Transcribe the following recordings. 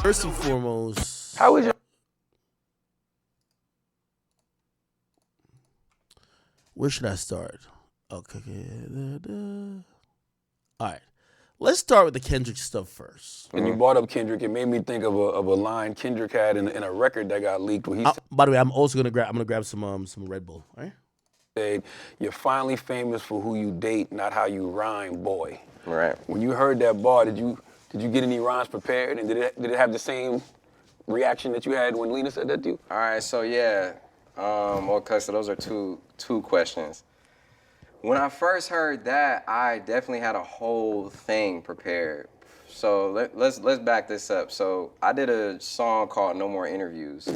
First and foremost, How was your... where should I start? Okay. All right. Let's start with the Kendrick stuff first. When you brought up Kendrick, it made me think of a line Kendrick had in a record that got leaked where he By the way, I'm also gonna grab some Red Bull. All right. said, "You're finally famous for who you date, not how you rhyme, boy." Right. When you heard that bar, did you get any rhymes prepared, and did it have the same reaction that you had when Lena said that to you? All right, so yeah, okay, so those are two questions. When I first heard that, I definitely had a whole thing prepared. So let's back this up. So I did a song called No More Interviews,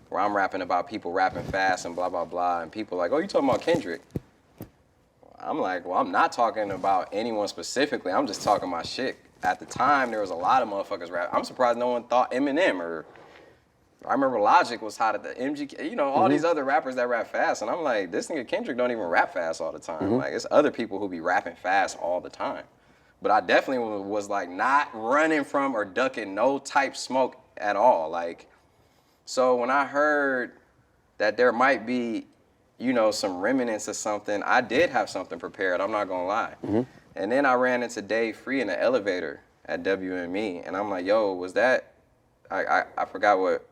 where I'm rapping about people rapping fast and blah, blah, blah, and people like, oh, you talking about Kendrick? I'm like, well, I'm not talking about anyone specifically. I'm just talking my shit. At the time, there was a lot of motherfuckers rap. I'm surprised no one thought Eminem or I remember Logic was hot at the MGK, you know, all these other rappers that rap fast. And I'm like, this nigga Kendrick don't even rap fast all the time. Like, it's other people who be rapping fast all the time. But I definitely was like not running from or ducking no type smoke at all. Like, so when I heard that there might be, you know, some remnants of something, I did have something prepared, I'm not gonna lie. And then I ran into Dave Free in the elevator at WME, and I'm like, yo, was that, I forgot what,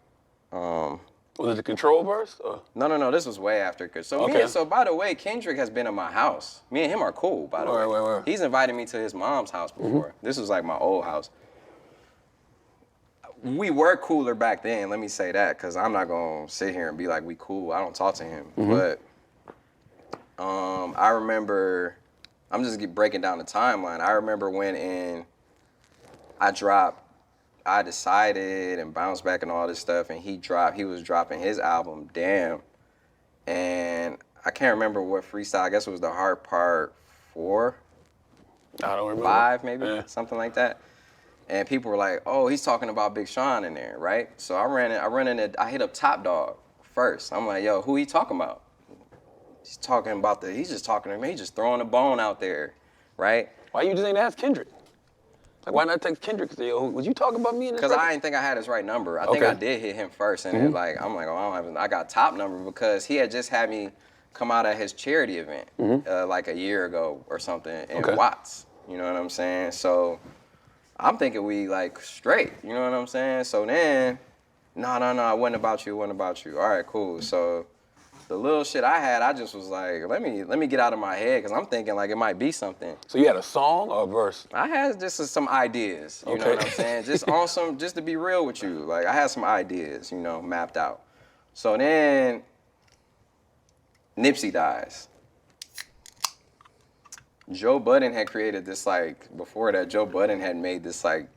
Was it the Control verse? Or? No, this was way after. So by the way, Kendrick has been in my house. Me and him are cool, by the way. Right. He's invited me to his mom's house before. This was like my old house. We were cooler back then, let me say that, because I'm not going to sit here and be like, we cool. I don't talk to him. But I remember, I'm just breaking down the timeline. I remember when I Decided and Bounce Back and all this stuff, and he was dropping his album, Damn. And I can't remember what freestyle, I guess it was the Hard Part 4. I don't remember. 5 maybe, something like that. And people were like, oh, he's talking about Big Sean in there, right? So I hit up Top Dog first. I'm like, yo, who he talking about? He's just talking to me, he's just throwing a bone out there, right? Why you just ain't ask Kendrick? Like, why not text Kendrick? Say, yo, was you talking about me in this? Because I didn't think I had his right number. I think I did hit him first, and then I'm like, oh, I got top number because he had just had me come out at his charity event like a year ago or something in Watts. You know what I'm saying? So I'm thinking we like straight. You know what I'm saying? So then, no, it wasn't about you. All right, cool. So the little shit I had, I just was like, let me get out of my head because I'm thinking like it might be something. So you had a song or a verse? I had just some ideas, you know what I'm saying? Just to be real with you, like I had some ideas, you know, mapped out. So then Nipsey dies. Joe Budden had created this like, before that, Joe Budden had made this like,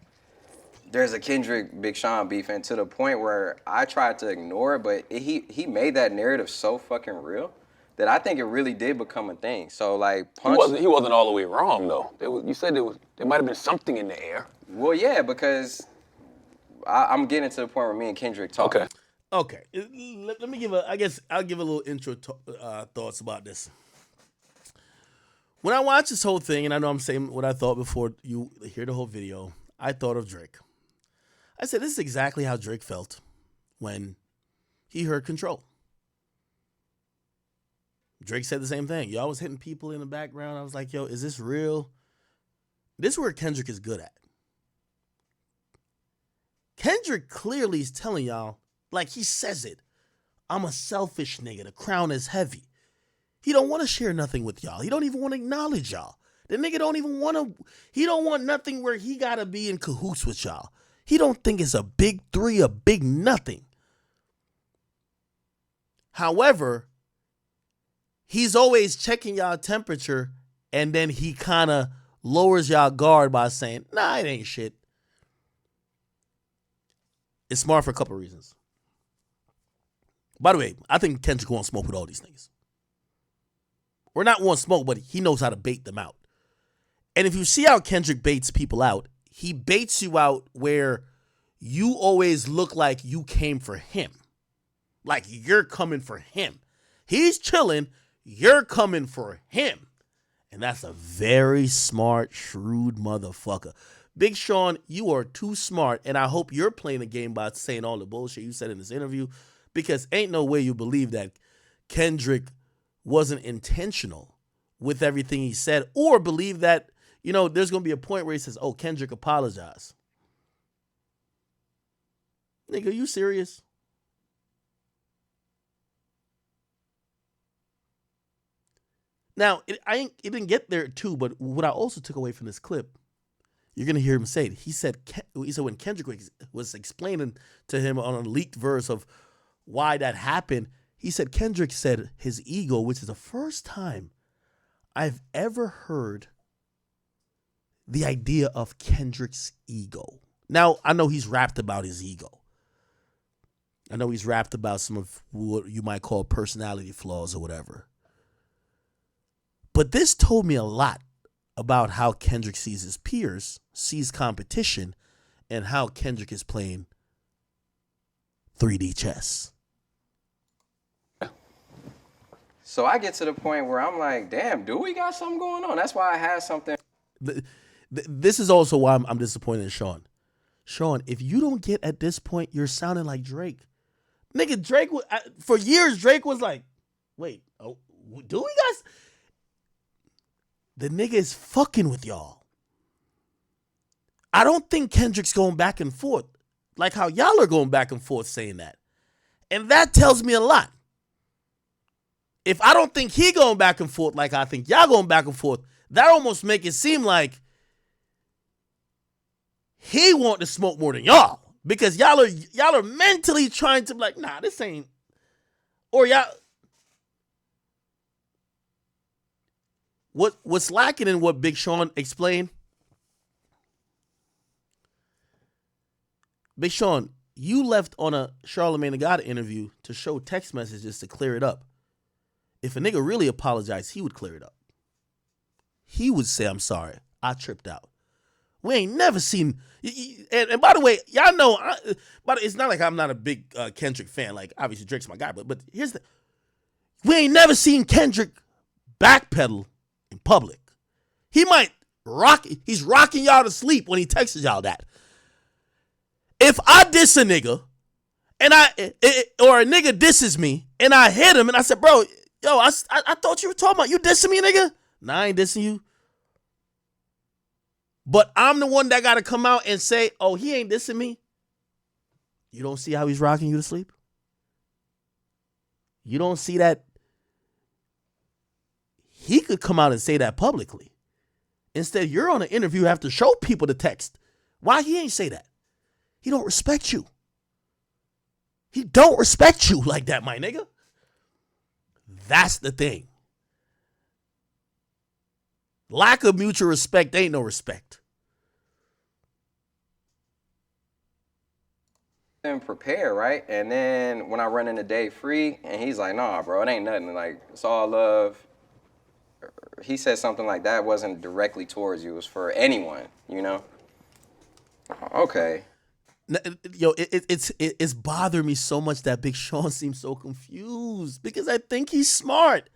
there's a Kendrick Big Sean beef, and to the point where I tried to ignore it, but he made that narrative so fucking real that I think it really did become a thing. So like, He wasn't all the way wrong though. You said there might have been something in the air. Well, yeah, because I'm getting to the point where me and Kendrick talk. Okay. Let me I'll give a little intro thoughts about this. When I watched this whole thing, and I know I'm saying what I thought before you hear the whole video, I thought of Drake. I said, this is exactly how Drake felt when he heard Control. Drake said the same thing. Yo, I was hitting people in the background. I was like, yo, is this real? This is where Kendrick is good at. Kendrick clearly is telling y'all, like he says it, I'm a selfish nigga. The crown is heavy. He don't want to share nothing with y'all. He don't even want to acknowledge y'all. The nigga don't even want to, he don't want nothing where he got to be in cahoots with y'all. He don't think it's a big three, a big nothing. However, he's always checking y'all temperature, and then he kind of lowers y'all guard by saying, nah, it ain't shit. It's smart for a couple of reasons. By the way, I think Kendrick won't smoke with all these niggas. Or not want smoke, but he knows how to bait them out. And if you see how Kendrick baits people out, he baits you out where you always look like you came for him. Like you're coming for him. He's chilling, you're coming for him. And that's a very smart, shrewd motherfucker. Big Sean, you are too smart, and I hope you're playing the game by saying all the bullshit you said in this interview, because ain't no way you believe that Kendrick wasn't intentional with everything he said, or believe that, there's going to be a point where he says, oh, Kendrick apologized. Nigga, you serious? Now, it didn't get there too, but what I also took away from this clip, you're going to hear him say it. He said when Kendrick was explaining to him on a leaked verse of why that happened, he said Kendrick said his ego, which is the first time I've ever heard the idea of Kendrick's ego. Now, I know he's rapped about his ego. I know he's rapped about some of what you might call personality flaws or whatever. But this told me a lot about how Kendrick sees his peers, sees competition, and how Kendrick is playing 3D chess. So I get to the point where I'm like, damn, do we got something going on? That's why I had something. This is also why I'm disappointed in Sean. Sean, if you don't get at this point, you're sounding like Drake. Nigga, Drake, for years, Drake was like, wait, oh, do we guys? The nigga is fucking with y'all. I don't think Kendrick's going back and forth like how y'all are going back and forth saying that. And that tells me a lot. If I don't think he going back and forth like I think y'all going back and forth, that almost make it seem like he want to smoke more than y'all. Because y'all are mentally trying to be like, nah, this ain't. Or y'all. What's lacking in what Big Sean explained? Big Sean, you left on a Charlamagne the God interview to show text messages to clear it up. If a nigga really apologized, he would clear it up. He would say, I'm sorry, I tripped out. We ain't never seen, and by the way, y'all know, but it's not like I'm not a big Kendrick fan. Like, obviously Drake's my guy, but here's the, we ain't never seen Kendrick backpedal in public. He might he's rocking y'all to sleep when he texts y'all that. If I diss a nigga, or a nigga disses me, and I hit him, and I said, bro, yo, I thought you were talking about you dissing me, nigga. Nah, I ain't dissing you. But I'm the one that got to come out and say, oh, he ain't dissing me. You don't see how he's rocking you to sleep? You don't see that? He could come out and say that publicly. Instead, you're on an interview, you have to show people the text. Why he ain't say that? He don't respect you. He don't respect you like that, my nigga. That's the thing. Lack of mutual respect ain't no respect. And prepare, right? And then when I run in the day free, and he's like, nah, bro, it ain't nothing. Like, it's all love. He said something like that wasn't directly towards you. It was for anyone, you know? Okay. Yo, it's bothering me so much that Big Sean seems so confused because I think he's smart.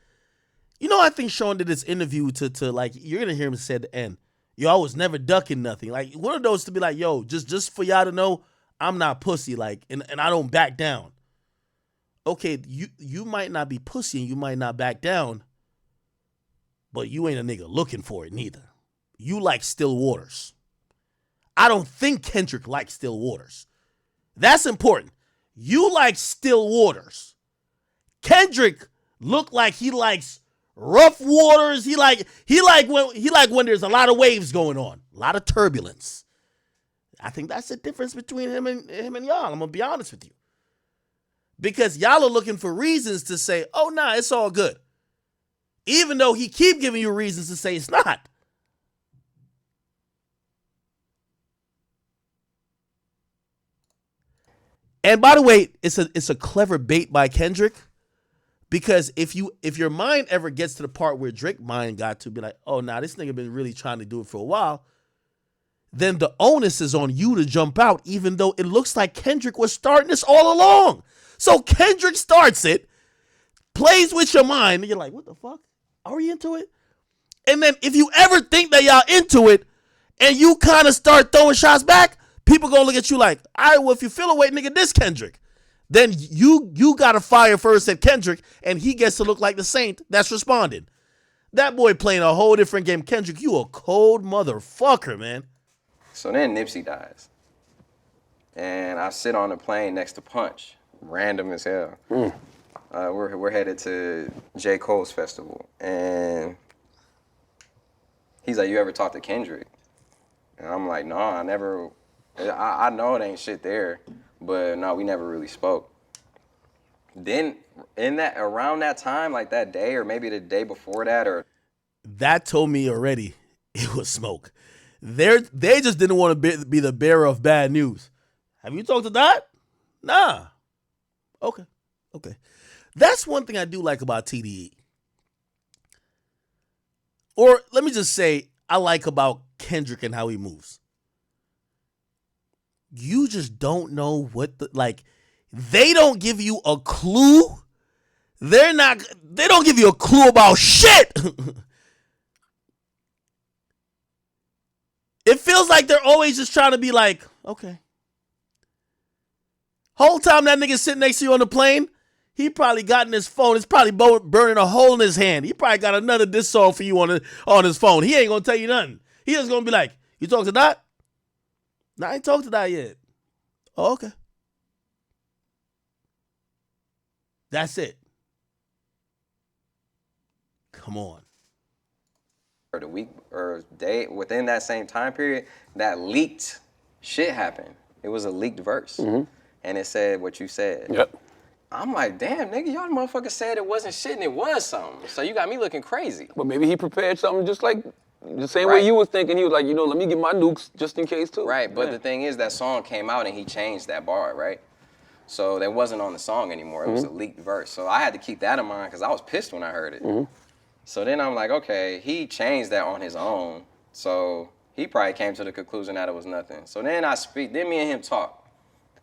You know, I think Sean did this interview to like, you're going to hear him say at the end, yo, I was never ducking nothing. Like, one of those to be like, yo, just for y'all to know, I'm not pussy, like, and I don't back down. Okay, you might not be pussy and you might not back down, but you ain't a nigga looking for it neither. You like still waters. I don't think Kendrick likes still waters. That's important. You like still waters. Kendrick look like he likes rough waters. He like when there's a lot of waves going on, a lot of turbulence. I think that's the difference between him and y'all. I'm gonna be honest with you, because y'all are looking for reasons to say, "Oh, nah, it's all good," even though he keep giving you reasons to say it's not. And by the way, it's a clever bait by Kendrick. Because if your mind ever gets to the part where Drake's mind got to be like, oh, nah, this nigga been really trying to do it for a while, then the onus is on you to jump out, even though it looks like Kendrick was starting this all along. So Kendrick starts it, plays with your mind, and you're like, what the fuck? Are we into it? And then if you ever think that y'all into it, and you kind of start throwing shots back, people gonna look at you like, all right, well, if you feel away, nigga, this Kendrick. Then you gotta fire first at Kendrick, and he gets to look like the saint that's responding. That boy playing a whole different game. Kendrick, you a cold motherfucker, man. So then Nipsey dies. And I sit on the plane next to Punch. Random as hell. We're headed to J. Cole's festival. And he's like, you ever talk to Kendrick? And I'm like, no, I never. I know it ain't shit there. But no, we never really spoke. Then around that time, like that day or maybe the day before that, or that told me already it was smoke. They just didn't want to be the bearer of bad news. Have you talked to that? Nah. Okay. That's one thing I do like about TDE. Or let me just say, I like about Kendrick and how he moves. You just don't know they don't give you a clue. They don't give you a clue about shit. It feels like they're always just trying to be like, okay. Whole time that nigga sitting next to you on the plane, he probably got in his phone. It's probably burning a hole in his hand. He probably got another diss song for you on his phone. He ain't gonna tell you nothing. He just gonna be like, you talk to Dot? No, I ain't talked to Dot yet. Oh, okay. That's it. Come on. or the week or day within that same time period, that leaked shit happened. It was a leaked verse. And it said what you said. Yep. I'm like, damn, nigga, y'all motherfuckers said it wasn't shit and it was something. So you got me looking crazy. But maybe he prepared something just like the same way you was thinking. He was like, let me get my nukes just in case too. Right, but the thing is that song came out and he changed that bar, right? So that wasn't on the song anymore. It was a leaked verse. So I had to keep that in mind because I was pissed when I heard it. So then I'm like, okay, he changed that on his own. So he probably came to the conclusion that it was nothing. So then then me and him talk.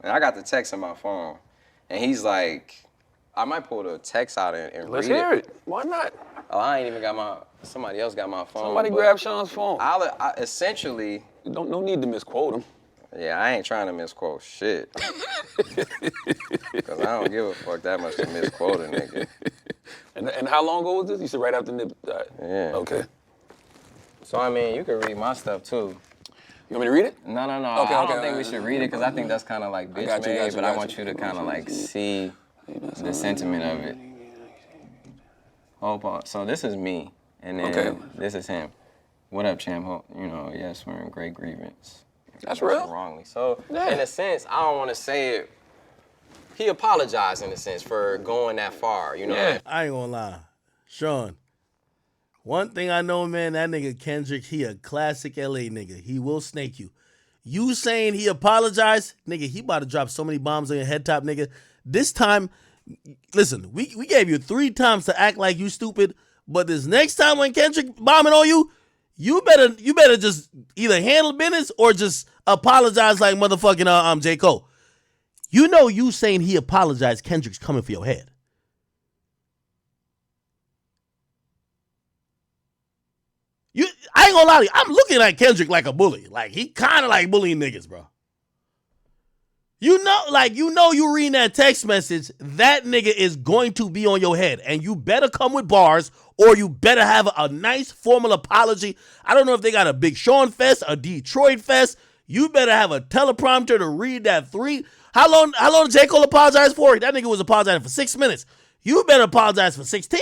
And I got the text on my phone. And he's like, I might pull the text out and read it. Let's hear it. Why not? Oh, I ain't even got somebody else got my phone. Somebody grab Sean's phone. I essentially. No need to misquote him. Yeah, I ain't trying to misquote shit. Because I don't give a fuck that much to misquote a nigga. And how long ago was this? You said right after Nip died? Yeah. Okay. So, I mean, you can read my stuff, too. You want me to read it? No. Okay, I don't think we should read it because I think that's kind of like bitch made, but I want you to kind of like see the sentiment of it. Hold on. So this is me, and then this is him. What up, champ? Yes, we're in great grievance. That's real. Wrongly. So, in a sense, I don't want to say it. He apologized in a sense for going that far, Yeah. I ain't gonna lie. Sean, one thing I know, man, that nigga Kendrick, he a classic LA nigga. He will snake you. You saying he apologized, nigga, he about to drop so many bombs on your head top, nigga. This time, listen, we gave you 3 times to act like you stupid, but this next time when Kendrick bombing on you, you better just either handle business or just apologize like motherfucking J. Cole. You saying he apologized, Kendrick's coming for your head. I ain't gonna lie to you. I'm looking at Kendrick like a bully. Like, he kind of like bullying niggas, bro. You reading that text message, that nigga is going to be on your head. And you better come with bars or you better have a nice formal apology. I don't know if they got a Big Sean Fest, a Detroit Fest. You better have a teleprompter to read that 3. How long did J. Cole apologize for? That nigga was apologizing for 6 minutes. You better apologize for 16.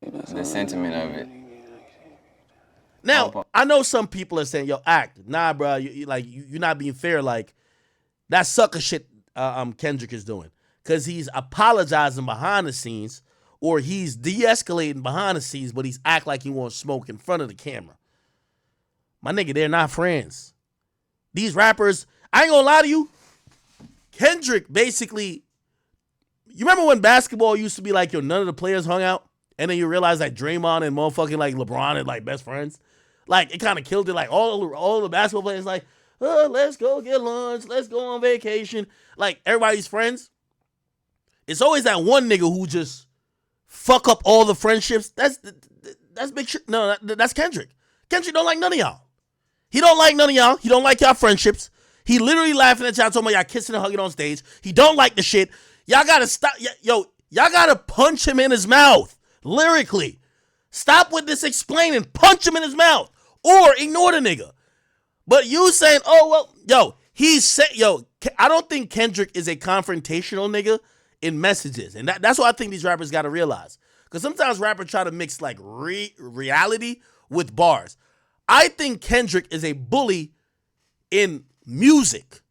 The sentiment of it. Now, I know some people are saying, yo, act. Nah, bro, you're not being fair. Like, that sucker shit Kendrick is doing. Because he's apologizing behind the scenes or he's de-escalating behind the scenes, but he's act like he wants smoke in front of the camera. My nigga, they're not friends. These rappers, I ain't gonna lie to you, Kendrick basically, you remember when basketball used to be like, yo, none of the players hung out? And then you realize like Draymond and motherfucking like LeBron are like best friends? Like, it kind of killed it. Like, all the basketball players like, let's go get lunch. Let's go on vacation. Like, everybody's friends. It's always that one nigga who just fuck up all the friendships. That's Big Shit. No, that's Kendrick. Kendrick don't like none of y'all. He don't like none of y'all. He don't like y'all friendships. He literally laughing at y'all talking about y'all kissing and hugging on stage. He don't like the shit. Y'all gotta stop. Yo, y'all gotta punch him in his mouth. Lyrically. Stop with this explaining. Punch him in his mouth. Or ignore the nigga. But you saying, oh, well, I don't think Kendrick is a confrontational nigga in messages. And that's what I think these rappers gotta realize. Because sometimes rappers try to mix like reality with bars. I think Kendrick is a bully in music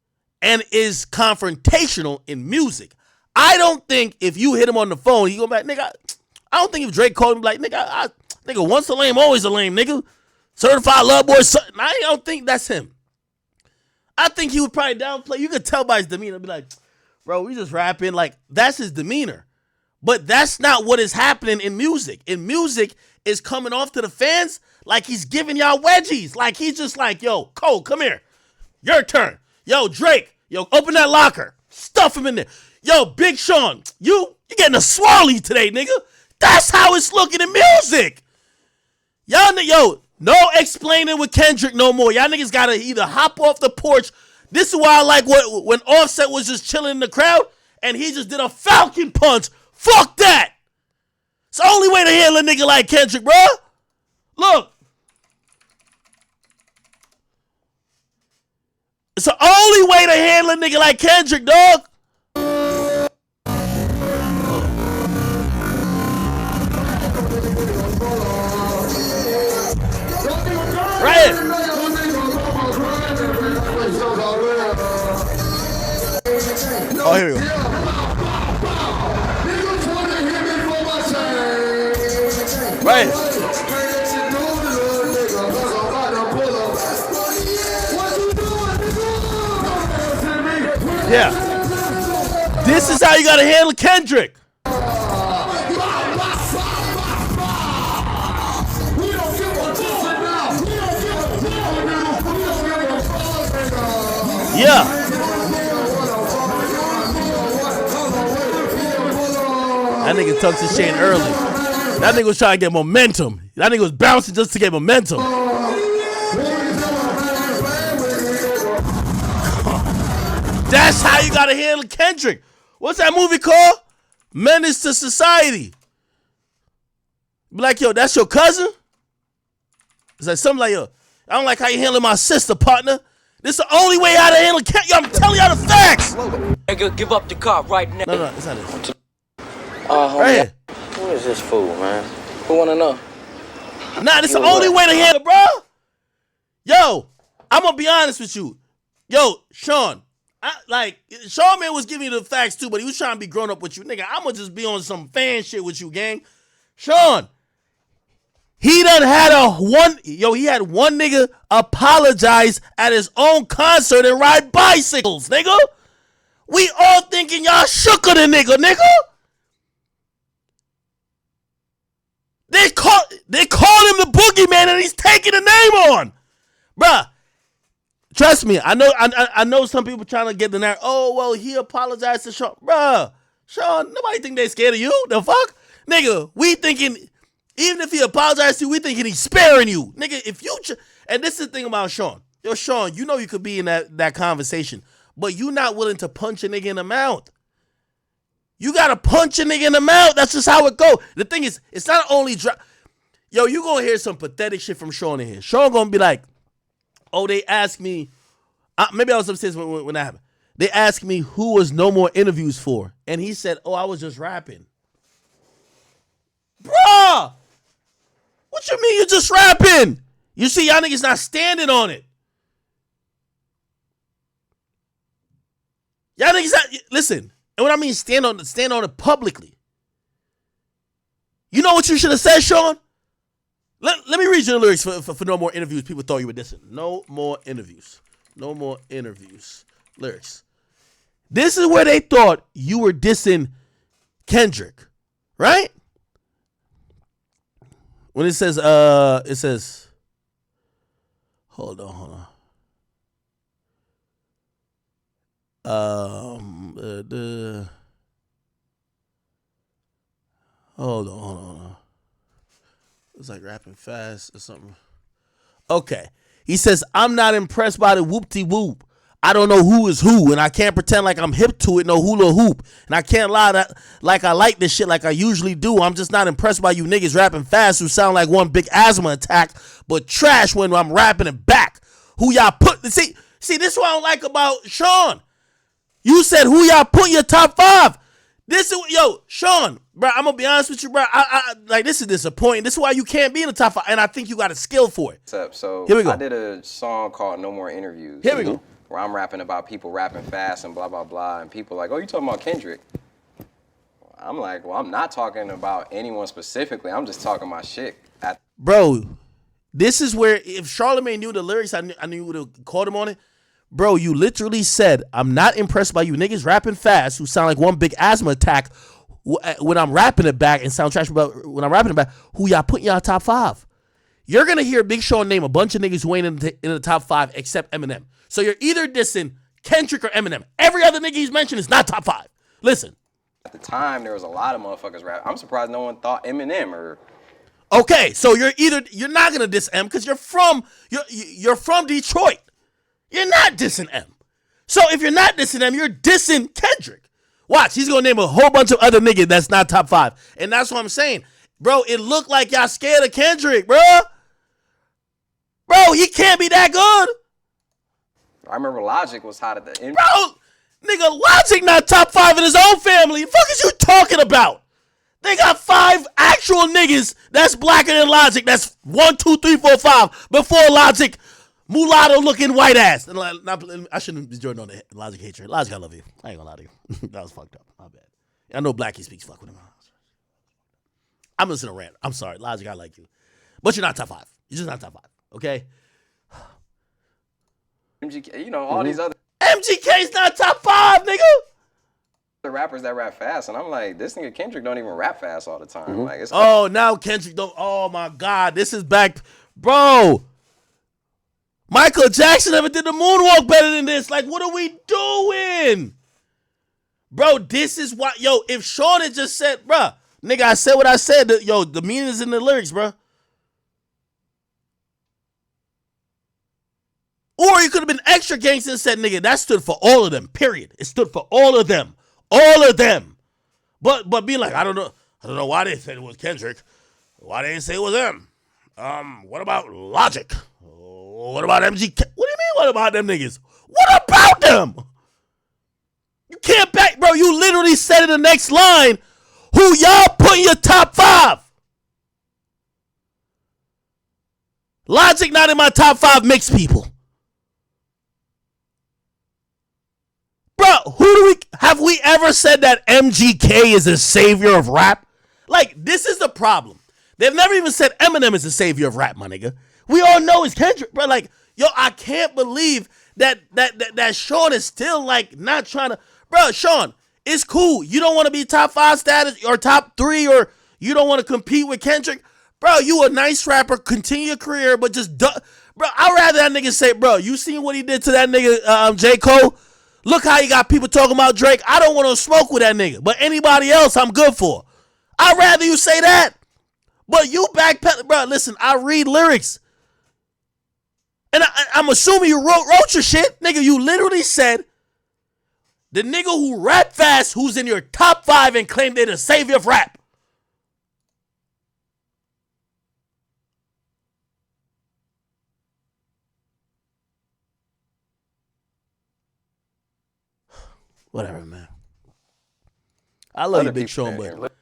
and is confrontational in music. I don't think if you hit him on the phone, he go back, nigga. I don't think if Drake called him like, nigga, nigga, once a lame, always a lame, nigga. Certified love boy. I don't think that's him. I think he would probably downplay. You could tell by his demeanor, be like, bro, we just rapping. Like, that's his demeanor. But that's not what is happening in music. In music, it's coming off to the fans like he's giving y'all wedgies. Like, he's just like, yo, Cole, come here. Your turn. Yo, Drake, yo, open that locker. Stuff him in there. Yo, Big Sean, you getting a swirly today, nigga. That's how it's looking in music. Y'all, no explaining with Kendrick no more. Y'all niggas gotta either hop off the porch. This is why I like when Offset was just chilling in the crowd and he just did a falcon punch. Fuck that. It's the only way to handle a nigga like Kendrick, bro. Look. It's the only way to handle a nigga like Kendrick, dog. Right here. Oh, here we go. Right here. Yeah. This is how you gotta handle Kendrick. Yeah. That nigga tucks his chain early. That nigga was trying to get momentum. That nigga was bouncing just to get momentum. That's how you gotta handle Kendrick. What's that movie called? Menace to Society. Be like, yo, that's your cousin? It's like something like, yo, I don't like how you handling my sister, partner. This is the only way how to handle Kendrick. Yo, I'm telling y'all the facts. Nigga, give up the car right now. No, it's not this. Right here. Who is this fool, man? Who wanna know? Nah, this is the only way to handle it, bro. Yo, I'm gonna be honest with you. Yo, Sean, Sean man was giving you the facts too, but he was trying to be grown up with you. Nigga, I'm gonna just be on some fan shit with you, gang. Sean, he had one nigga apologize at his own concert and ride bicycles, nigga. We all thinking y'all shook of the nigga. They called him the boogeyman and he's taking the name on. Bruh, trust me, I know some people trying to get the narrative. Oh, well, he apologized to Sean. Bruh, Sean, nobody think they scared of you. The fuck? Nigga, we thinking, even if he apologized to you, we thinking he's sparing you. Nigga, if you, and this is the thing about Sean. Yo, Sean, you know you could be in that conversation, but you not willing to punch a nigga in the mouth. You gotta punch a nigga in the mouth. That's just how it go. The thing is, it's not only yo, you gonna hear some pathetic shit from Sean in here. Sean gonna be like, oh, they asked me, maybe I was upstairs when that happened. They asked me who was No More Interviews for. And he said, oh, I was just rapping. Bruh! What you mean you just rapping? You see, y'all niggas not standing on it. Y'all niggas not, listen. And what I mean stand on it publicly. You know what you should have said, Sean? Let me read you the lyrics for No More Interviews. People thought you were dissing. No More Interviews. No More Interviews. Lyrics. This is where they thought you were dissing Kendrick. Right? When it says, hold on. Hold on. It's like rapping fast or something. Okay. He says, I'm not impressed by the whoop-de-whoop. I don't know who is who, and I can't pretend like I'm hip to it, no hula hoop. And I can't lie that like I like this shit like I usually do. I'm just not impressed by you niggas rapping fast who sound like one big asthma attack, but trash when I'm rapping it back. Who y'all put? See, this is what I don't like about Sean. You said who y'all put in your top 5. This is, yo, Sean, bro, I'm going to be honest with you, bro. I like, this is disappointing. This is why you can't be in the top 5, and I think you got a skill for it. What's up? So here we go. I did a song called No More Interviews. Here we go. Where I'm rapping about people rapping fast and blah, blah, blah. And people like, oh, you talking about Kendrick? I'm like, well, I'm not talking about anyone specifically. I'm just talking my shit. Bro, this is where if Charlamagne knew the lyrics, I knew you would have called him on it. Bro, you literally said, I'm not impressed by you niggas rapping fast who sound like one big asthma attack when I'm rapping it back and sound trash about when I'm rapping it back. Who y'all put in y'all top 5? You're going to hear Big Sean name a bunch of niggas who ain't in the top 5 except Eminem. So you're either dissing Kendrick or Eminem. Every other nigga he's mentioned is not top 5. Listen. At the time, there was a lot of motherfuckers rapping. I'm surprised no one thought Eminem or... Okay, so you're not going to diss M because you're from Detroit. You're not dissing M. So if you're not dissing M, you're dissing Kendrick. Watch, he's going to name a whole bunch of other niggas that's not top 5. And that's what I'm saying. Bro, it looked like y'all scared of Kendrick, bro. Bro, he can't be that good. I remember Logic was hot at the end. Bro, nigga, Logic not top 5 in his own family. The fuck is you talking about? They got 5 actual niggas that's blacker than Logic. That's 1, 2, 3, 4, 5 before Logic. Mulatto looking white ass. And I shouldn't be joining on the Logic hatred. Logic, I love you. I ain't gonna lie to you. That was fucked up. My bad. I know Blackie speaks fuck with him. I'm listening to rant. I'm sorry. Logic, I like you. But you're not top 5. You're just not top 5. Okay? MGK, you know, all these other MGK's not top 5, nigga. rappers that rap fast. And I'm like, this nigga Kendrick don't even rap fast all the time. Like, it's now Kendrick don't. Oh, my God. This is back. Bro. Michael Jackson never did the moonwalk better than this. Like, what are we doing? Bro, this is why. Yo, if Sean had just said, bro, nigga, I said what I said. Yo, the meaning is in the lyrics, bro. Or you could have been extra gangster and said, nigga, that stood for all of them, period. It stood for all of them. All of them. But be like, I don't know why they said it was Kendrick. Why they didn't say it was them? What about Logic? What about MGK? What do you mean, what about them niggas? What about them? You can't back, bro. You literally said in the next line, who y'all put in your top 5? Logic not in my top 5 mixed people. Bro, have we ever said that MGK is a savior of rap? Like, this is the problem. They've never even said Eminem is the savior of rap, my nigga. We all know it's Kendrick, bro. Like, yo, I can't believe that Sean is still, like, not trying to. Bro, Sean, it's cool. You don't want to be top 5 status or top 3 or you don't want to compete with Kendrick. Bro, you a nice rapper. Continue your career, but just, bro, I'd rather that nigga say, bro, you seen what he did to that nigga, J. Cole? Look how you got people talking about Drake. I don't want to smoke with that nigga, but anybody else I'm good for. I'd rather you say that. But you backpedal, bro, listen, I read lyrics. And I'm assuming you wrote your shit. Nigga, you literally said the nigga who rap fast who's in your top 5 and claimed they're the savior of rap. Whatever, man. I love you, Big Sean, but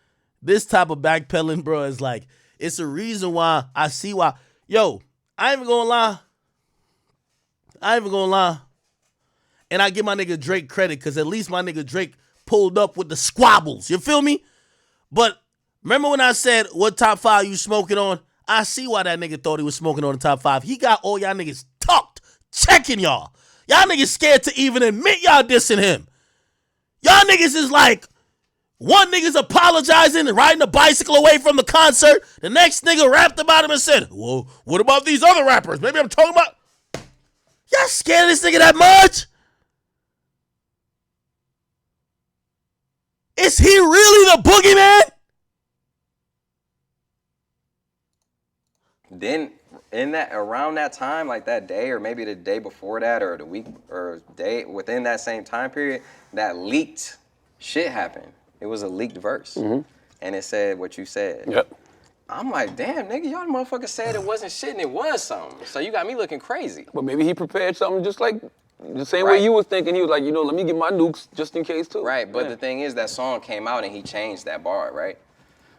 this type of backpedaling, bro, is like, it's a reason why I see why. Yo, I ain't even gonna lie. And I give my nigga Drake credit because at least my nigga Drake pulled up with the squabbles. You feel me? But remember when I said, what top 5 you smoking on? I see why that nigga thought he was smoking on the top 5. He got all y'all niggas tucked, checking y'all. Y'all niggas scared to even admit y'all dissing him. Y'all niggas is like, one nigga's apologizing and riding a bicycle away from the concert. The next nigga rapped about him and said, well, what about these other rappers? Maybe I'm talking about... Y'all scared of this nigga that much? Is he really the boogeyman? Then in that around that time, like that day or maybe the day before that or the week or day within that same time period, that leaked shit happened. It was a leaked verse. And it said what you said. Yep. I'm like, damn, nigga, y'all motherfuckers said it wasn't shit and it was something. So you got me looking crazy. But maybe he prepared something just like the same way you was thinking. He was like, let me get my nukes just in case too. Right, but the thing is that song came out and he changed that bar, right?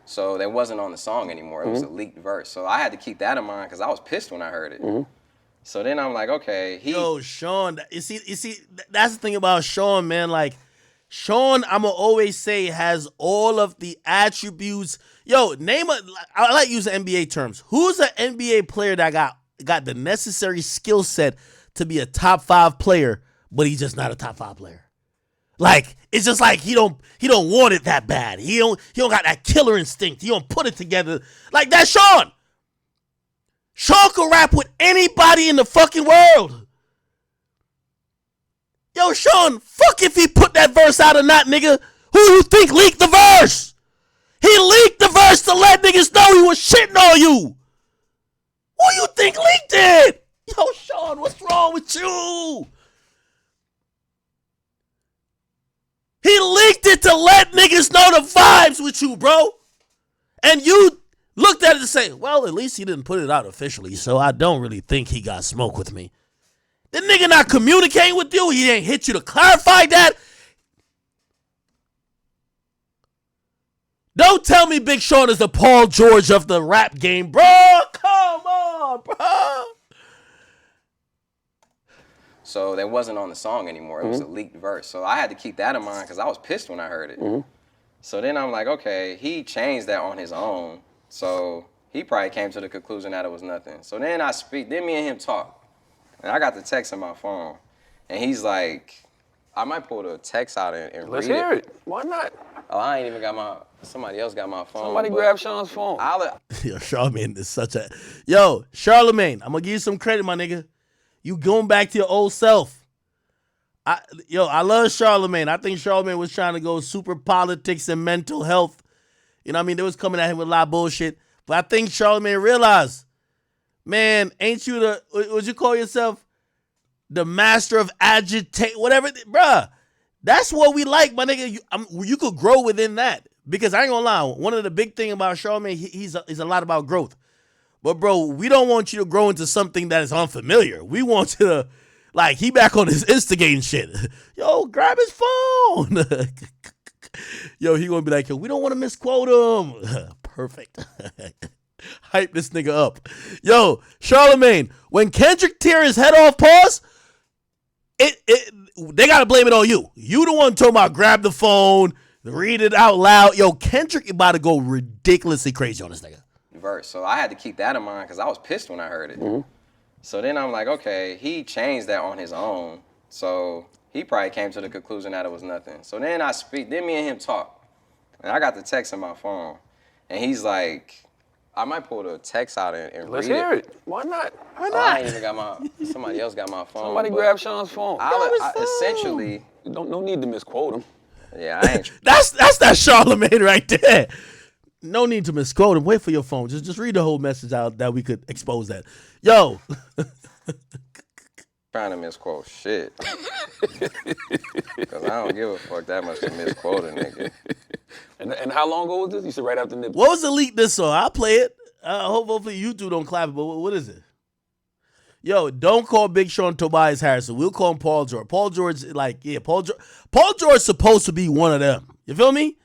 So that wasn't on the song anymore. It was a leaked verse. So I had to keep that in mind because I was pissed when I heard it. So then I'm like, okay, Yo, Sean, you see, that's the thing about Sean, man. Like, Sean, I'ma always say, has all of the attributes. Yo, I like using NBA terms. Who's an NBA player that got the necessary skill set to be a top 5 player, but he's just not a top 5 player? Like, it's just like he don't want it that bad. He don't got that killer instinct. He don't put it together. Like, that's Sean. Sean can rap with anybody in the fucking world. Yo, Sean, fuck if he put that verse out or not, nigga. Who you think leaked the verse? He leaked the verse to let niggas know he was shitting on you. Who you think leaked it? Yo, Sean, what's wrong with you? He leaked it to let niggas know the vibes with you, bro. And you looked at it and say, well, at least he didn't put it out officially, so I don't really think he got smoke with me. The nigga not communicating with you. He ain't hit you to clarify that. Don't tell me Big Sean is the Paul George of the rap game, bro. Come on, bro. So that wasn't on the song anymore. It was a leaked verse. So I had to keep that in mind because I was pissed when I heard it. So then I'm like, okay, he changed that on his own. So he probably came to the conclusion that it was nothing. So then then me and him talk. And I got the text on my phone. And he's like, I might pull the text out and read it. Let's hear it. Why not? Oh, I ain't even got somebody else got my phone. Somebody grab Sean's phone. Yo, Charlamagne is such a... Yo, Charlamagne, I'm going to give you some credit, my nigga. You going back to your old self. I love Charlamagne. I think Charlamagne was trying to go super politics and mental health. You know what I mean? They was coming at him with a lot of bullshit. But I think Charlamagne realized, man, ain't you would you call yourself the master of agitate, whatever, bruh. That's what we like, my nigga. You could grow within that. Because I ain't gonna lie, one of the big thing about Charlamagne, he's a lot about growth. But bro, we don't want you to grow into something that is unfamiliar. We want you to, like, he back on his instigating shit. Yo, grab his phone. Yo, he gonna be like, yo, we don't want to misquote him. Perfect. Hype this nigga up. Yo, Charlamagne, when Kendrick tear his head off, pause, they gotta blame it on you. You the one talking about grab the phone, read it out loud. Yo, Kendrick about to go ridiculously crazy on this nigga. Verse. So I had to keep that in mind because I was pissed when I heard it. So then I'm like, okay, he changed that on his own. So he probably came to the conclusion that it was nothing. So then then me and him talk. And I got the text on my phone. And he's like, I might pull the text out and read it. Let's hear it. Why not? Why not? I ain't even got somebody else got my phone. Somebody grab Sean's phone. Essentially. No need to misquote him. Yeah, I ain't. That's that Charlamagne right there. No need to misquote him. Wait for your phone. Just read the whole message out that we could expose that. Yo. Trying to misquote shit. Because I don't give a fuck that much to misquote a nigga. And how long ago was this? You said right after Nip. What was the leak this song? I'll play it. Hopefully you two don't clap it, but what is it? Yo, don't call Big Sean Tobias Harrison. We'll call him Paul George. Paul George, Paul George's supposed to be one of them. You feel me?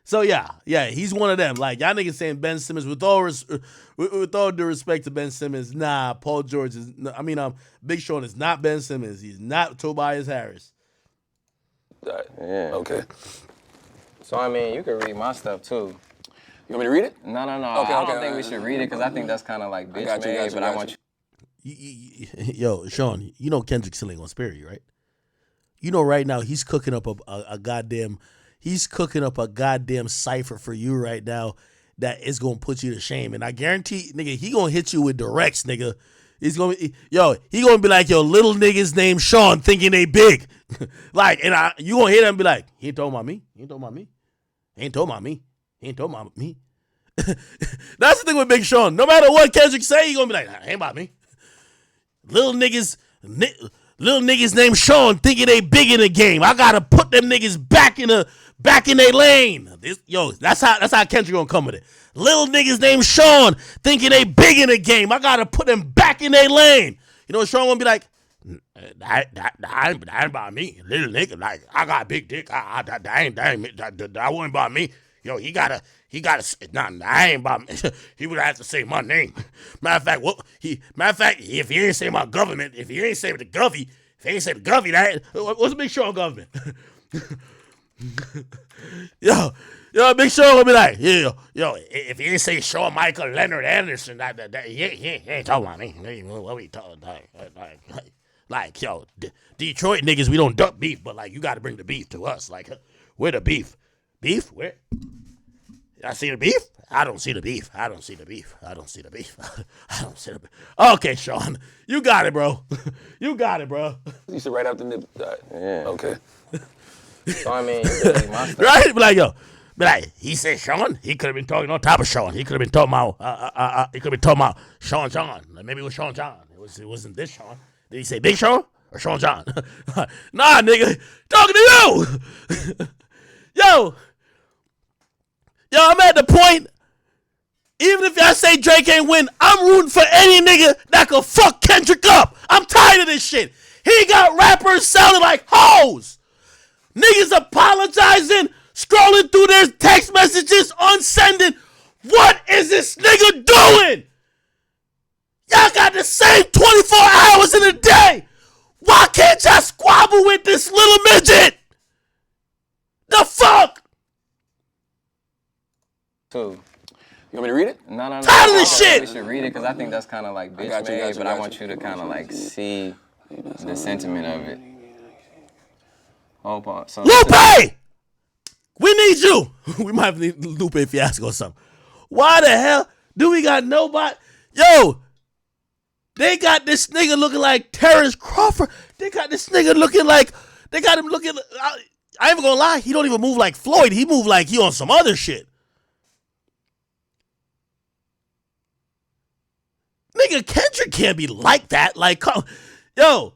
So yeah, he's one of them. Like, y'all niggas saying Ben Simmons, with all due respect to Ben Simmons, nah, Paul George is, Big Sean is not Ben Simmons. He's not Tobias Harris. Yeah. Okay. So, you can read my stuff too. You want me to read it? No. Okay, I don't think we should read it because I think that's kind of like bitch made, but I want you. Yo, Sean, you know Kendrick still ain't gonna spare you, right? You know right now he's cooking up a goddamn cipher for you right now that is gonna put you to shame. And I guarantee, nigga, he gonna hit you with directs, nigga. He gonna be like, yo, little niggas named Sean thinking they big. Like, and you gonna hear them and be like, he ain't talking about me. He ain't talking about me. He ain't talking about me. He ain't talking about me. That's the thing with Big Sean. No matter what Kendrick say, he gonna be like, nah, ain't about me. Little niggas named Sean thinking they big in the game. I gotta put them niggas back in their lane. That's how Kendrick gonna come with it. Little niggas named Sean thinking they big in the game. I gotta put them back in their lane. You know what Sean gonna be like? That ain't about me. Little nigga, like I got a big dick. That wasn't about me. Yo, he gotta. Nah, I ain't about me. He would have to say my name. Matter of fact, if he ain't say my government, if he ain't say the Govy, that what's Big Sean government? yo, Big Sean will be like, yo, if he ain't say Shawn Michael Leonard Anderson, he ain't talking about me. What we talking like, yo, Detroit niggas, we don't duck beef, but like you got to bring the beef to us. Like, where the beef? Beef? Where? I see the beef? I don't see the beef. Okay, Sean. You got it, bro. You You said right after Nip died. Yeah. Okay. So I mean, you really my stuff. Right? Be like, he said Sean. He could have been talking on top of Sean. He could have been talking about, Sean John. Like maybe it was Sean John. It wasn't this Sean. Did he say Big Sean or Sean John? Nah, nigga. Talking to you. Yo, I'm at the point, even if y'all say Drake ain't win, I'm rooting for any nigga that could fuck Kendrick up. I'm tired of this shit. He got rappers sounding like hoes. Niggas apologizing, scrolling through their text messages, unsending. What is this nigga doing? Y'all got the same 24 hours in a day. Why can't y'all squabble with this little midget? The fuck? Too. You want me to read it? No. Tired of this shit. You should read it because I think that's kind of like bitch made, but I want you to kind of like see the sentiment of it. Hold on. So Lupe! We need you. We might have need Lupe Fiasco or something. Why the hell do we got nobody? Yo, they got this nigga looking like Terrence Crawford. They got this nigga looking like, they got him looking, I ain't even gonna lie, he don't even move like Floyd. He move like he on some other shit. Nigga, Kendrick can't be like that. Like, yo,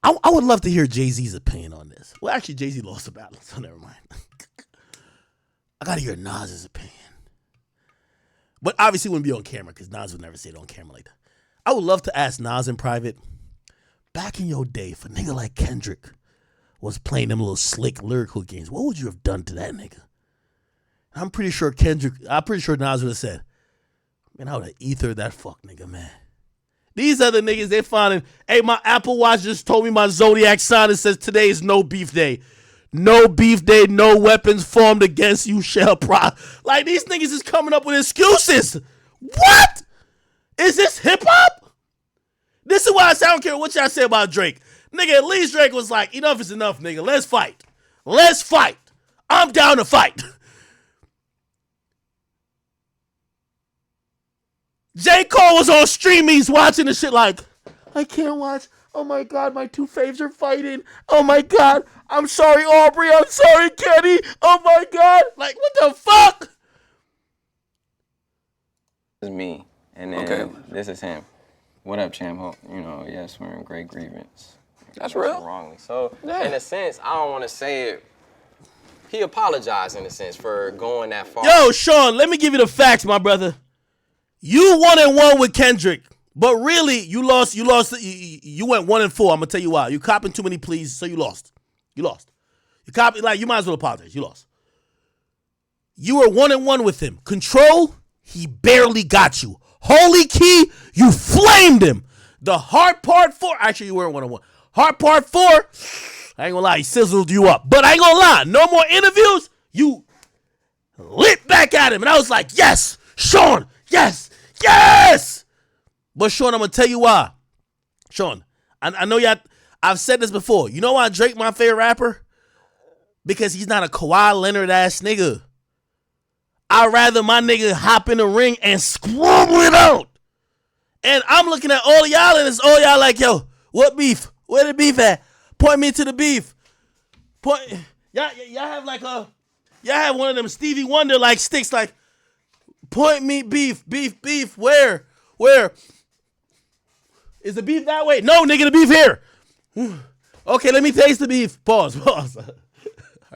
I would love to hear Jay-Z's opinion on this. Well, actually, Jay-Z lost the battle, so never mind. I gotta hear Nas's opinion. But obviously, it wouldn't be on camera because Nas would never say it on camera like that. I would love to ask Nas in private, back in your day, if a nigga like Kendrick was playing them little slick lyrical games, what would you have done to that nigga? I'm pretty sure Nas would have said, man, I would have ethered that fuck nigga, man. These other niggas, they finding, hey, my Apple Watch just told me my zodiac sign. It says today is no beef day. No beef day, no weapons formed against you shall prosper. Like, these niggas is coming up with excuses. What? Is this hip-hop? This is why I say I don't care what y'all say about Drake. Nigga, at least Drake was like, enough is enough, nigga. Let's fight. Let's fight. I'm down to fight. J. Cole was on streamies watching this shit like, I can't watch. Oh my God, my two faves are fighting. Oh my God, I'm sorry, Aubrey. I'm sorry, Kenny. Oh my God. Like, what the fuck? This is me, and then this is him. What up, champ? You know, yes, we're in great grievance. That's real. Wrongly. So, in a sense, I don't want to say it. He apologized in a sense for going that far. Yo, Sean, let me give you the facts, my brother. You 1-1 with Kendrick, but really you lost. You went 1-4. I'm gonna tell you why. You copping too many pleas, so you lost. You copy, like, you might as well apologize. You lost. You were 1-1 with him. Control, he barely got you. Holy Key, you flamed him. The hard part 4, actually you weren't 1-1. Hard part 4, I ain't gonna lie, he sizzled you up. But I ain't gonna lie, no more interviews. You lit back at him, and I was like, yes, Sean. Yes! But Sean, I'm going to tell you why. Sean, I know y'all, I've said this before. You know why Drake my favorite rapper? Because he's not a Kawhi Leonard ass nigga. I'd rather my nigga hop in the ring and scrabble it out. And I'm looking at all y'all, and it's all y'all like, yo, what beef? Where the beef at? Point me to the beef. Y'all have like y'all have one of them Stevie Wonder like sticks like, Point me beef. Where? Is the beef that way? No, nigga, the beef here. Okay, let me taste the beef. Pause. All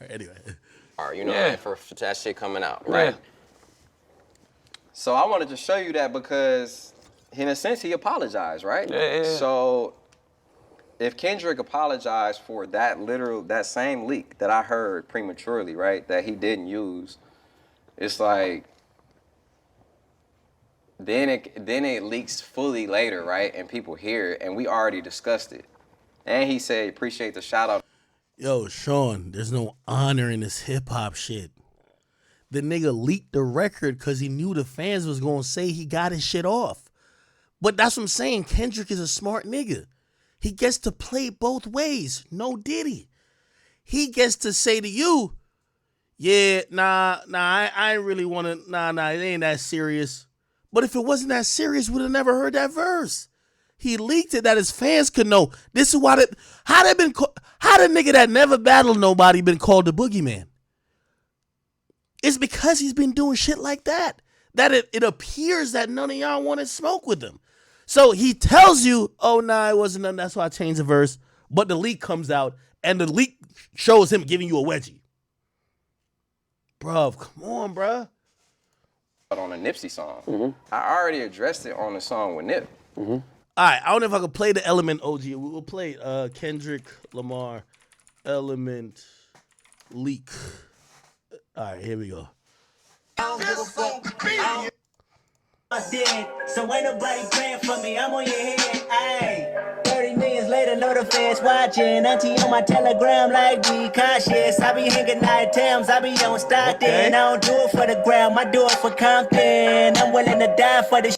right, anyway. You know, for that shit coming out, right? Yeah. So I wanted to show you that because, in a sense, he apologized, right? Yeah. So if Kendrick apologized for that same leak that I heard prematurely, right, that he didn't use, it's like, then it leaks fully later, right? And people hear it, and we already discussed it. And he said, appreciate the shout out. Yo, Sean, there's no honor in this hip hop shit. The nigga leaked the record because he knew the fans was gonna say he got his shit off. But that's what I'm saying. Kendrick is a smart nigga. He gets to play both ways. No Diddy. He gets to say to you, yeah, I ain't really want to, it ain't that serious. But if it wasn't that serious, we'd have never heard that verse. He leaked it that his fans could know. This is why how the nigga that never battled nobody been called the boogeyman? It's because he's been doing shit like that. That it appears that none of y'all want to smoke with him. So he tells you, oh, it wasn't nothing. That's why I changed the verse. But the leak comes out, and the leak shows him giving you a wedgie. Bruv, come on, bruh. On a Nipsey song. I already addressed it on the song with Nip. All right, I don't know if I can play the Element OG. We'll play Kendrick Lamar Element Leak. All right, here we go. I don't give a fuck. I'm dead, so ain't nobody praying for me. I'm on your head. Ayy. 30 millions later, know the fans watching. Auntie on my telegram, like, be cautious. I be hanging night times, I be on Stockton. Okay. I don't do it for the gram, I do it for Compton. I'm willing to die for the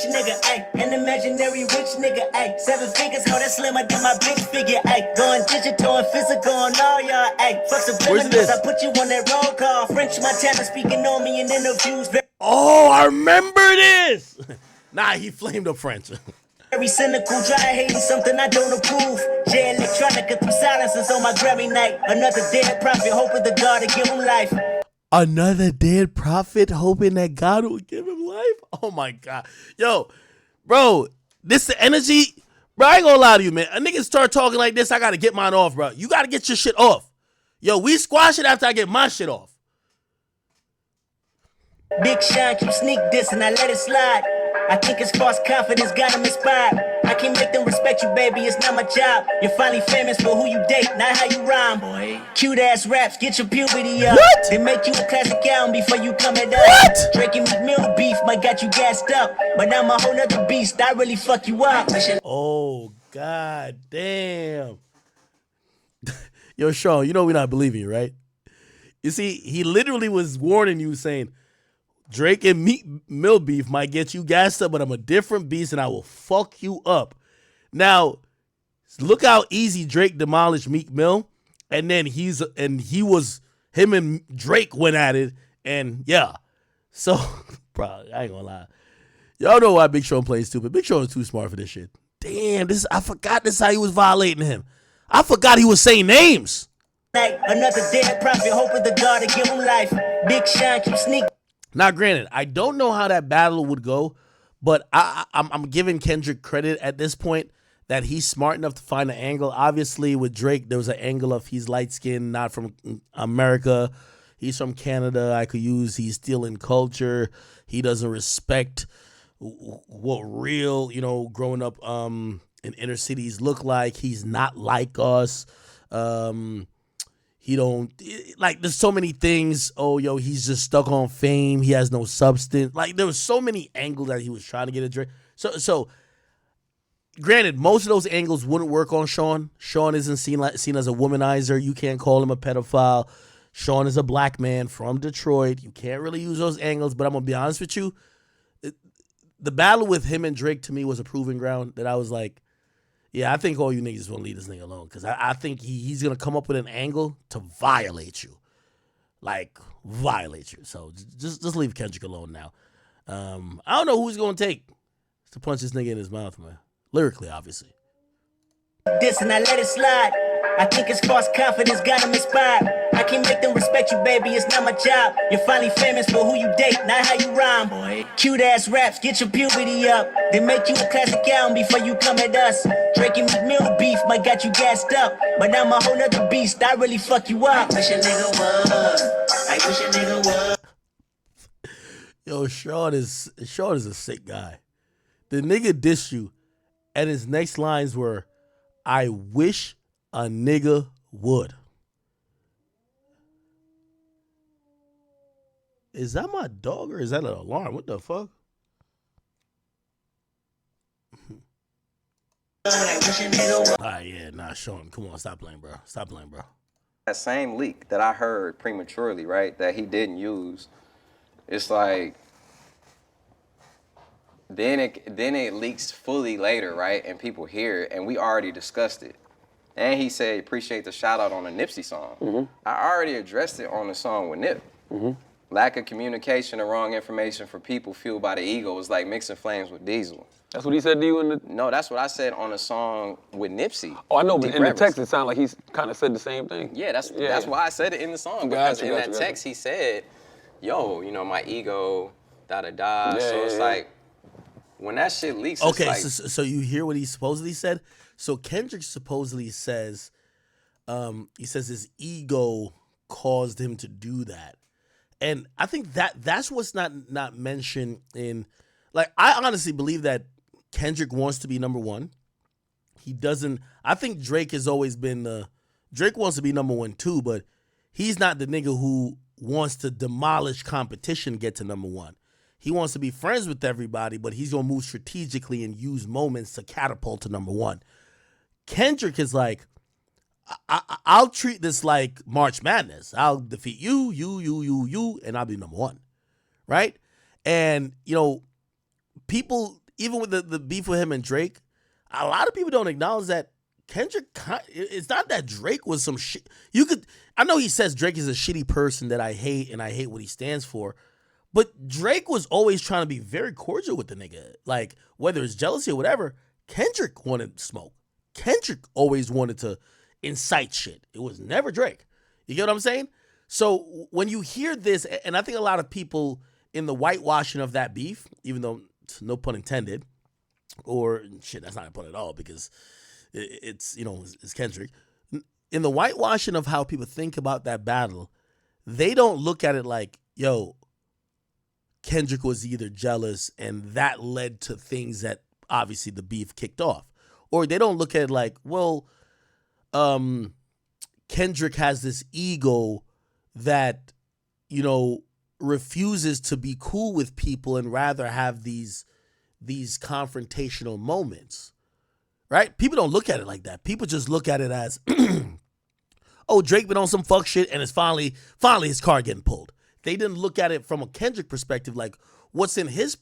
nigga, ayy, an imaginary rich nigga, ayy, 7 figures, how that slimmer than my big figure, ayy, going digital and physical on all y'all, ayy, fuck subliminals, I put you on that roll call, French Montana speaking on me in interviews. Oh, I remember this. He flamed up French. Very cynical, dry hating something I don't approve. Jhen&eacute through silences on my Grammy night. Another dead prophet, hoping the God to give him life. Another dead prophet hoping that God will give him life? Oh my God. Yo, bro, this the energy. Bro, I ain't gonna lie to you, man. A nigga start talking like this, I gotta get mine off, bro. You gotta get your shit off. Yo, we squash it after I get my shit off. Big Sean keep sneak dissing, I let it slide. I think it's false confidence got him inspired. I can't make them respect you, baby, it's not my job. You're finally famous for who you date, not how you rhyme. Boy. Cute ass raps, get your puberty up. What? They make you a classic album before you come it up. What? Drake and McMill beef might got you gassed up. But I'm a whole nother beast, I really fuck you up. Oh, God damn. Yo, Sean, you know we're not believing you, right? You see, he literally was warning you saying, Drake and Meek Mill beef might get you gassed up, but I'm a different beast and I will fuck you up. Now, look how easy Drake demolished Meek Mill, and then him and Drake went at it, and yeah. So, bro, I ain't gonna lie. Y'all know why Big Sean plays stupid. Big Sean is too smart for this shit. Damn, I forgot this how he was violating him. I forgot he was saying names. Another dead prophet, hoping the God to give him life. Big Sean keep sneaking. Now, granted, I don't know how that battle would go, but I'm giving Kendrick credit at this point that he's smart enough to find an angle. Obviously, with Drake, there was an angle of he's light-skinned, not from America. He's from Canada. He's still in culture. He doesn't respect what real, growing up in inner cities look like. He's not like us. He don't, there's so many things. Oh, yo, he's just stuck on fame. He has no substance. There was so many angles that he was trying to get at Drake. So, granted, most of those angles wouldn't work on Sean. Sean isn't seen as a womanizer. You can't call him a pedophile. Sean is a black man from Detroit. You can't really use those angles, but I'm going to be honest with you. The battle with him and Drake, to me, was a proving ground that I was like, yeah, I think all you niggas want to leave this nigga alone because I think he's going to come up with an angle to violate you. Violate you. So just leave Kendrick alone now. I don't know who he's going to take to punch this nigga in his mouth, man. Lyrically, obviously. This and I let it slide. I think it's false confidence got him inspired. I can make them respect you, baby, it's not my job. You're finally famous for who you date, not how you rhyme. Boy. Cute ass raps, get your puberty up. Then make you a classic album before you come at us. Drake and Meek Mill beef might got you gassed up. But I'm a whole nother beast, I really fuck you up. I wish a nigga would. I wish a nigga would. Yo, Sean is a sick guy. The nigga dissed you, and his next lines were, I wish a nigga would. Is that my dog or is that an alarm? What the fuck? Yeah, nah, Sean, come on, stop playing, bro. Stop playing, bro. That same leak that I heard prematurely, right, that he didn't use, it's like, then it leaks fully later, right, and people hear it, and we already discussed it. And he said, appreciate the shout out on a Nipsey song. Mm-hmm. I already addressed it on the song with Nip. Mm-hmm. Lack of communication or wrong information for people fueled by the ego is like mixing flames with diesel. That's what he said to you in the... No, that's what I said on the song with Nipsey. Oh, I know, but in the text it sounded like he's kind of said the same thing. Yeah, that's why I said it in the song. Because in that text he said, yo, you know, my ego, da-da-da. Yeah, so it's like, when that shit leaks, okay, it's like... so you hear what he supposedly said? So Kendrick supposedly says, he says his ego caused him to do that. And I think that's what's not mentioned in, like, I honestly believe that Kendrick wants to be number one. He doesn't, I think Drake has always been Drake wants to be number one too, but he's not the nigga who wants to demolish competition, get to number one. He wants to be friends with everybody, but he's going to move strategically and use moments to catapult to number one. Kendrick is like, I'll treat this like March Madness. I'll defeat you, and I'll be number one, right? And, you know, people, even with the beef with him and Drake, a lot of people don't acknowledge that Kendrick, it's not that Drake was some shit. I know he says Drake is a shitty person that I hate, and I hate what he stands for, but Drake was always trying to be very cordial with the nigga. Like, whether it's jealousy or whatever, Kendrick wanted smoke. Kendrick always wanted to incite shit. It was never Drake. You get what I'm saying? So when you hear this, and I think a lot of people in the whitewashing of that beef, even though no pun intended, or shit, that's not a pun at all because it's, you know, it's Kendrick. In the whitewashing of how people think about that battle, they don't look at it like, yo, Kendrick was either jealous and that led to things that obviously the beef kicked off. Or they don't look at it like, well, Kendrick has this ego that, you know, refuses to be cool with people and rather have these confrontational moments, right? People don't look at it like that. People just look at it as, oh, Drake been on some fuck shit and it's finally his car getting pulled. They didn't look at it from a Kendrick perspective, like what's in his,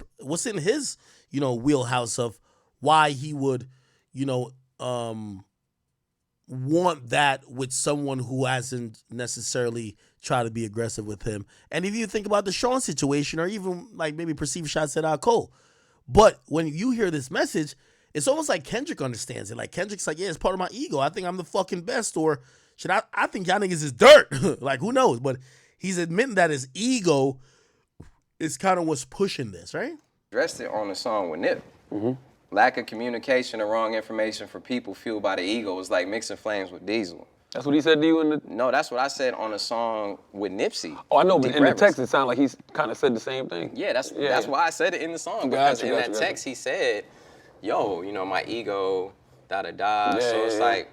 you know, wheelhouse of why he would, you know, want that with someone who hasn't necessarily tried to be aggressive with him. And if you think about the Sean situation, or even like maybe perceived shots at Aiko, but when you hear this message, it's almost like Kendrick understands it. Like Kendrick's like, yeah, it's part of my ego. I think I'm the fucking best, or should I think y'all niggas is dirt. Like, who knows? But he's admitting that his ego is kind of what's pushing this, right? Addressed it on the song with Nip. Mm-hmm. Lack of communication or wrong information for people fueled by the ego is like mixing flames with diesel. That's what he said to you in the... No, that's what I said on the song with Nipsey. Oh, I know, but in the text it sounded like he's kind of said the same thing. Yeah, that's why I said it in the song. Because in that text he said, yo, you know, my ego, da-da-da. So it's like,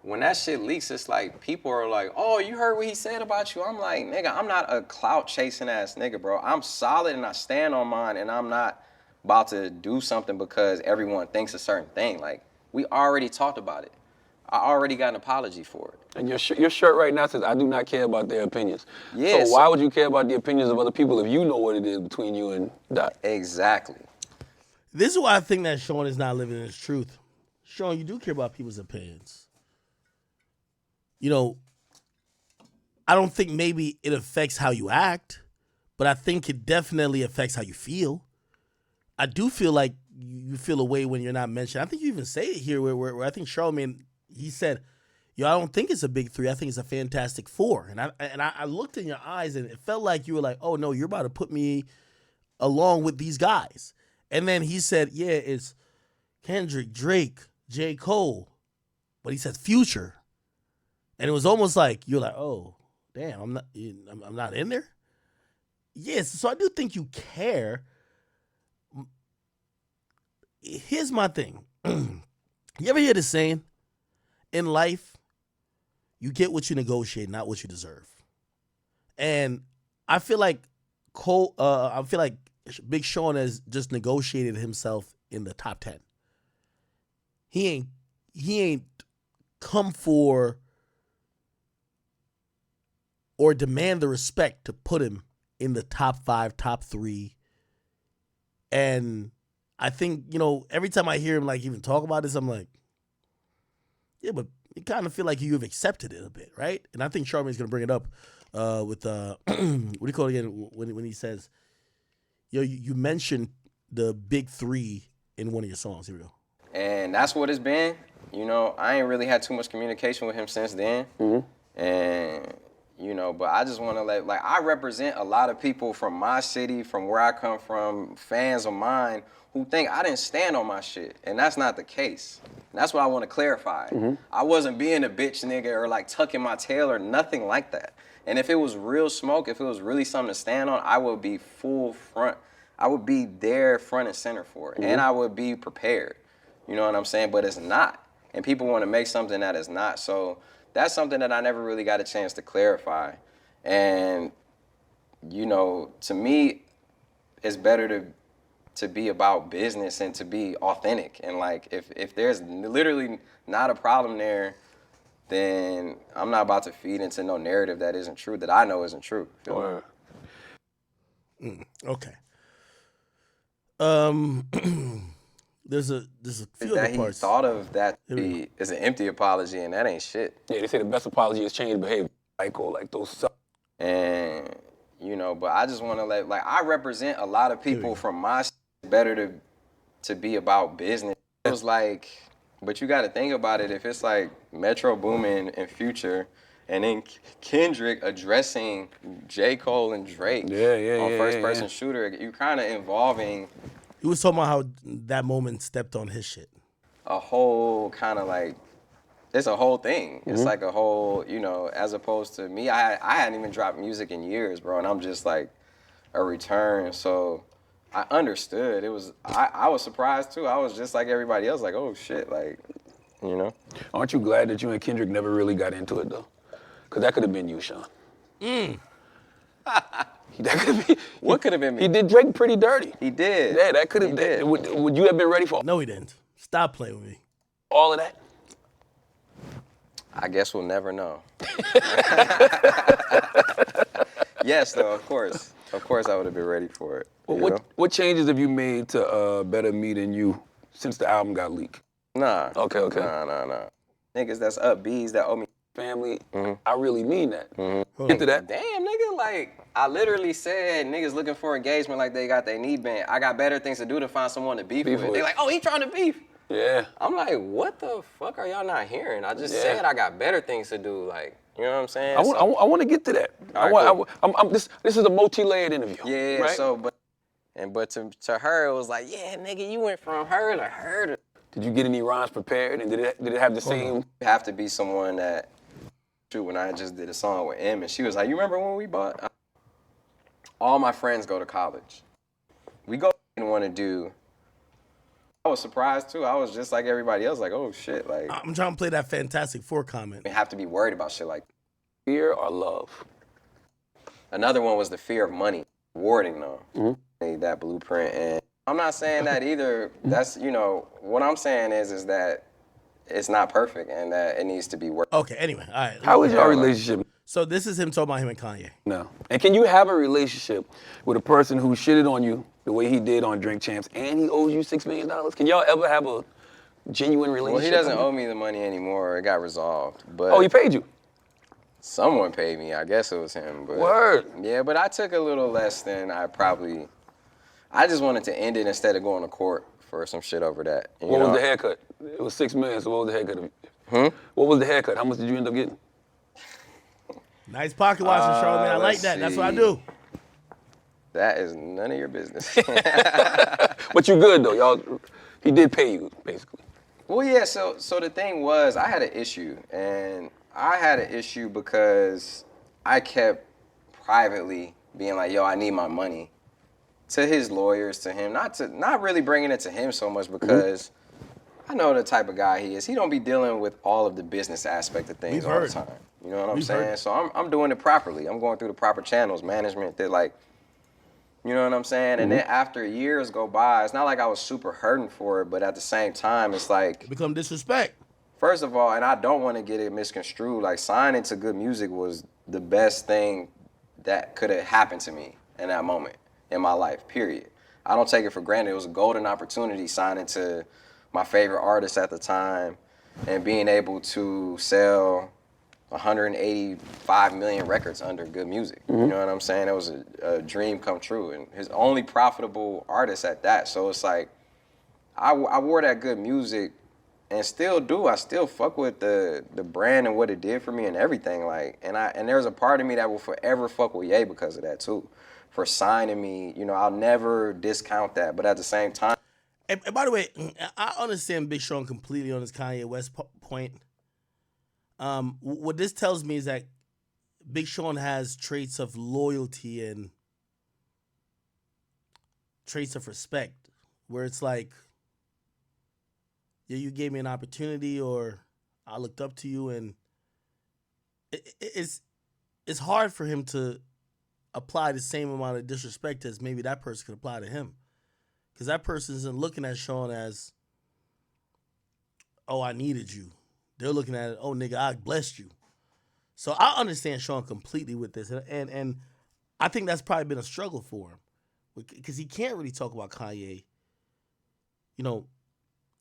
when that shit leaks, it's like, people are like, oh, you heard what he said about you? I'm like, nigga, I'm not a clout-chasing ass nigga, bro. I'm solid and I stand on mine, and I'm not about to do something because everyone thinks a certain thing. Like, we already talked about it. I already got an apology for it. And your shirt right now says, I do not care about their opinions. Yeah, so why would you care about the opinions of other people if you know what it is between you and Dot? Exactly. This is why I think that Sean is not living his truth. Sean, you do care about people's opinions. You know, I don't think maybe it affects how you act, but I think it definitely affects how you feel. I do feel like you feel a way when you're not mentioned. I think you even say it here where I think Charlamagne, he said, yo, I don't think it's a big three. I think it's a fantastic four. And I looked in your eyes and it felt like you were like, oh no, you're about to put me along with these guys. And then he said, yeah, it's Kendrick, Drake, J. Cole. But he said Future. And it was almost like you're like, oh, damn, I'm not in there. Yes, so I do think you care. Here's my thing. You ever hear this saying? In life, you get what you negotiate, not what you deserve. And I feel like Big Sean has just negotiated himself in the top 10. He ain't come for or demand the respect to put him in the top 5, top 3. And I think, every time I hear him like even talk about this, I'm like, yeah, but you kind of feel like you've accepted it a bit, right? And I think Charlamagne's going to bring it up with, what do you call it again, when he says, yo, you mentioned the big 3 in one of your songs. Here we go. And that's what it's been. I ain't really had too much communication with him since then. Mm-hmm. And, but I just want to I represent a lot of people from my city, from where I come from, fans of mine, who think I didn't stand on my shit. And that's not the case. And that's what I want to clarify. Mm-hmm. I wasn't being a bitch nigga or tucking my tail or nothing like that. And if it was real smoke, if it was really something to stand on, I would be full front. I would be there front and center for it. Mm-hmm. And I would be prepared. You know what I'm saying? But it's not. And people want to make something that is not. So that's something that I never really got a chance to clarify. And, to me, it's better to be about business and to be authentic. And if there's literally not a problem there, then I'm not about to feed into no narrative that isn't true, that I know isn't true. Okay. There's a few that other parts. He thought of that as an empty apology, and that ain't shit. Yeah, they say the best apology is change behavior. Aiko, those. And but I just want to I represent a lot of people from my. Better to be about business. It was but you got to think about it. If it's Metro Boomin and Future, and then Kendrick addressing J. Cole and Drake on first person shooter, you kind of involving. He was talking about how that moment stepped on his shit. A whole kind of it's a whole thing. Mm-hmm. It's a whole, as opposed to me, I hadn't even dropped music in years, bro, and I'm just a return. So I understood. It was I was surprised too. I was just like everybody else, oh shit, Aren't you glad that you and Kendrick never really got into it though? Because that could have been you, Sean. That could have been. What could have been me? He did Drake pretty dirty. He did. Yeah, that could have. Would you have been ready for? No, he didn't. Stop playing with me. All of that. I guess we'll never know. Yes, though, of course. Of course I would have been ready for it. Well, what changes have you made to Better Me Than You since the album got leaked? Nah. Okay. Nah. Niggas that's up B's that owe me. Family, I really mean that. Mm-hmm. Into that. Damn, nigga, I literally said niggas looking for engagement like they got their knee bent. I got better things to do to find someone to beef with. They oh, he trying to beef. Yeah. I'm like, what the fuck are y'all not hearing? I just said I got better things to do. You know what I'm saying? I want to get to that. Right, cool. This is a multi-layered interview. Yeah, right? So, but to her, it was yeah, nigga, you went from her to her to. Did you get any rhymes prepared, and did it have the same? You have to be someone that. When I just did a song with M, and she was like, you remember when we bought? All my friends go to college. We go and want to do. I was surprised too. I was just like everybody else, oh shit, I'm trying to play that Fantastic Four comment. You have to be worried about shit like fear or love. Another one was the fear of money, rewarding though. Mm-hmm. That blueprint, and I'm not saying that either. That's what I'm saying is that it's not perfect and that it needs to be worked. Okay, anyway, all right. How is your relationship? So this is him talking about him and Kanye. No. And can you have a relationship with a person who shitted on you the way he did on Drink Champs and he owes you $6 million? Can y'all ever have a genuine relationship? Well, he doesn't owe me the money anymore. It got resolved. But oh, he paid you? Someone paid me. I guess it was him. But word. Yeah, but I took a little less than I just wanted to end it instead of going to court for some shit over that. What was the haircut? It was $6 million, so what was the haircut? What was the haircut? How much did you end up getting? Nice pocket watching, Charlamagne. I like let's that. That's what I see. do. That is none of your business. But you good though, y'all. He did pay you basically. Well, yeah, so the thing was, I had an issue, and I had an issue because I kept privately being like, yo, I need my money, to his lawyers, to him, not really bringing it to him so much because I know the type of guy he is. He don't be dealing with all of the business aspect of things all the time. You know what I'm saying? So I'm doing it properly. I'm going through the proper channels, management, that like, you know what I'm saying? And then after years go by, it's not like I was super hurting for it, but at the same time, it's like, It become disrespect. first of all, and I don't want to get it misconstrued, like signing to good music was the best thing that could have happened to me in that moment in my life, period. I don't take it for granted. It was a golden opportunity signing to my favorite artist at the time and being able to sell 185 million records under good music. You know what I'm saying? It was a dream come true, and his only profitable artist at that. So it's like, I wore that good music and still do. I still fuck with the brand and what it did for me and everything. Like, and there's a part of me that will forever fuck with Ye because of that too. For signing me, you know, I'll never discount that. But at the same time, And by the way, I understand Big Sean completely on his Kanye West point. What this tells me is that Big Sean has traits of loyalty and traits of respect, where it's like, yeah, you gave me an opportunity, or I looked up to you, and it's hard for him to apply the same amount of disrespect as maybe that person could apply to him, because that person isn't looking at Sean as, oh, I needed you. They're looking at it, oh, nigga, I blessed you. So I understand Sean completely with this. And I think that's probably been a struggle for him. Because he can't really talk about Kanye. You know,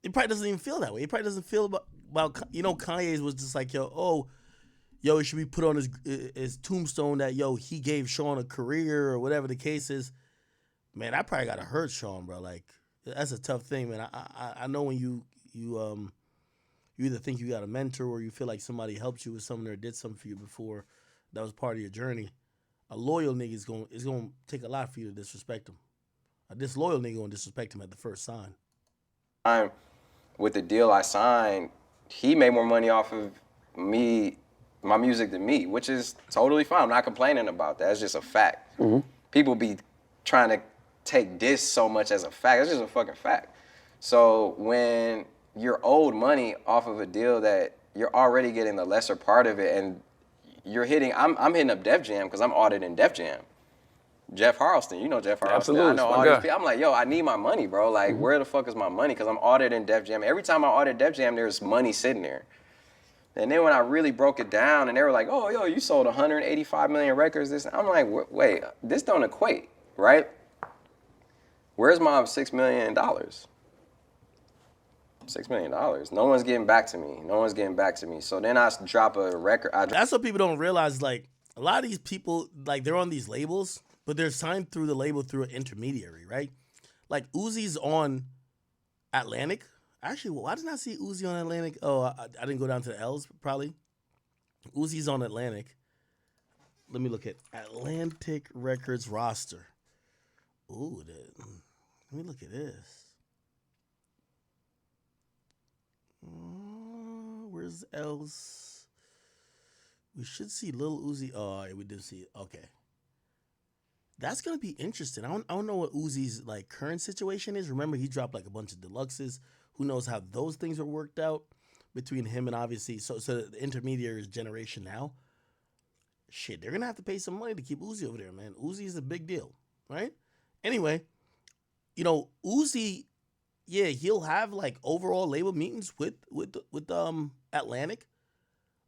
he probably doesn't even feel that way. He probably doesn't feel about you know, Kanye's was just like, yo, it should be put on his tombstone that, yo, he gave Sean a career or whatever the case is. Man, I probably got to hurt Sean, bro. Like, that's a tough thing, man. I know when you either think you got a mentor or you feel like somebody helped you with something or did something for you before that was part of your journey. A loyal nigga is going to take a lot for you to disrespect him. A disloyal nigga going to disrespect him at the first sign. with the deal I signed, he made more money off of me, my music than me, which is totally fine. I'm not complaining about that. It's just a fact. People be trying to take this so much as a fact. It's just a fucking fact. So when you're owed money off of a deal that you're already getting the lesser part of it, and you're hitting, I'm hitting up Def Jam because I'm auditing Def Jam. Jeff Harleston, you know Jeff Harleston. Absolutely, I know all these people. I'm like, yo, I need my money, bro. Like, where the fuck is my money? Because I'm auditing Def Jam. Every time I audit Def Jam, there's money sitting there. And then when I really broke it down, and they were like, oh, yo, you sold 185 million records. I'm like, wait, this don't equate, right? Where's my $6 million? $6 million. No one's getting back to me. So then I drop a record. That's what people don't realize. Like, a lot of these people, like, they're on these labels, but they're signed through the label through an intermediary, right? Like, Uzi's on Atlantic. Actually, why didn't I see Uzi on Atlantic? Oh, I didn't go down to the L's, probably. Uzi's on Atlantic. Let me look at Atlantic Records roster. Ooh, let me look at this. Where's L's? We should see Lil Uzi. Oh, yeah, we did see it. Okay. That's going to be interesting. I don't know what Uzi's like current situation is. Remember, he dropped like a bunch of deluxes. Who knows how those things were worked out between him and obviously, so the intermediary is Generation Now. Shit, they're going to have to pay some money to keep Uzi over there, man. Uzi is a big deal, right? Anyway, you know, Uzi, yeah, he'll have like overall label meetings with Atlantic,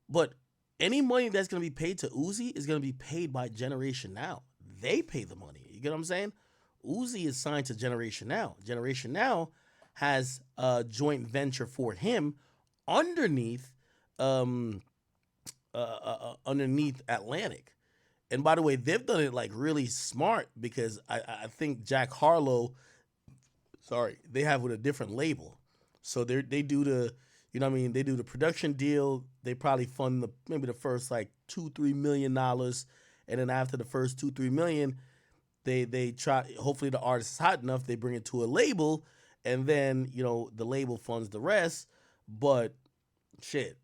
but any money that's going to be paid to Uzi is going to be paid by Generation Now. They pay the money. You get what I'm saying? Uzi is signed to Generation Now. Generation Now has a joint venture for him underneath Atlantic. And by the way, they've done it like really smart because I think Jack Harlow, they have with a different label. So they do the You know what I mean? They do the production deal. They probably fund maybe the first like $2-3 million, and then after the first $2-3 million, they try. Hopefully, the artist is hot enough. They bring it to a label, and then the label funds the rest. But shit,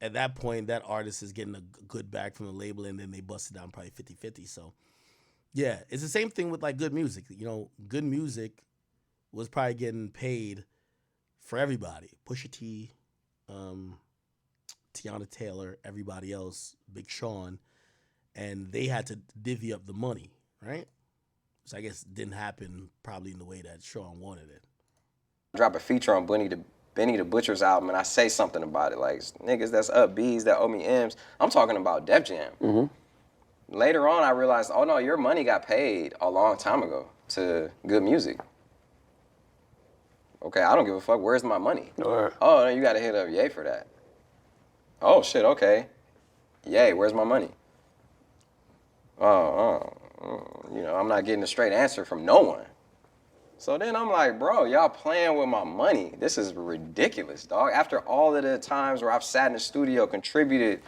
at that point, that artist is getting a good bag from the label, and then they bust it down probably 50-50. So, yeah, it's the same thing with like good music. Good music was probably getting paid for everybody. Pusha T, Tiana Taylor, everybody else, Big Sean, and they had to divvy up the money, right? Which I guess didn't happen probably in the way that Sean wanted it. Drop a feature on Benny the Butcher's album, and I say something about it, like, niggas that's up B's that owe me M's. I'm talking about Def Jam. Mm-hmm. Later on, I realized, oh no, your money got paid a long time ago to good music. Okay, I don't give a fuck. Where's my money? Right. Oh, no, you got to hit up Ye for that. Oh shit, okay. Ye, where's my money? I'm not getting a straight answer from no one. So then I'm like, bro, y'all playing with my money. This is ridiculous, dog. After all of the times where I've sat in the studio, contributed,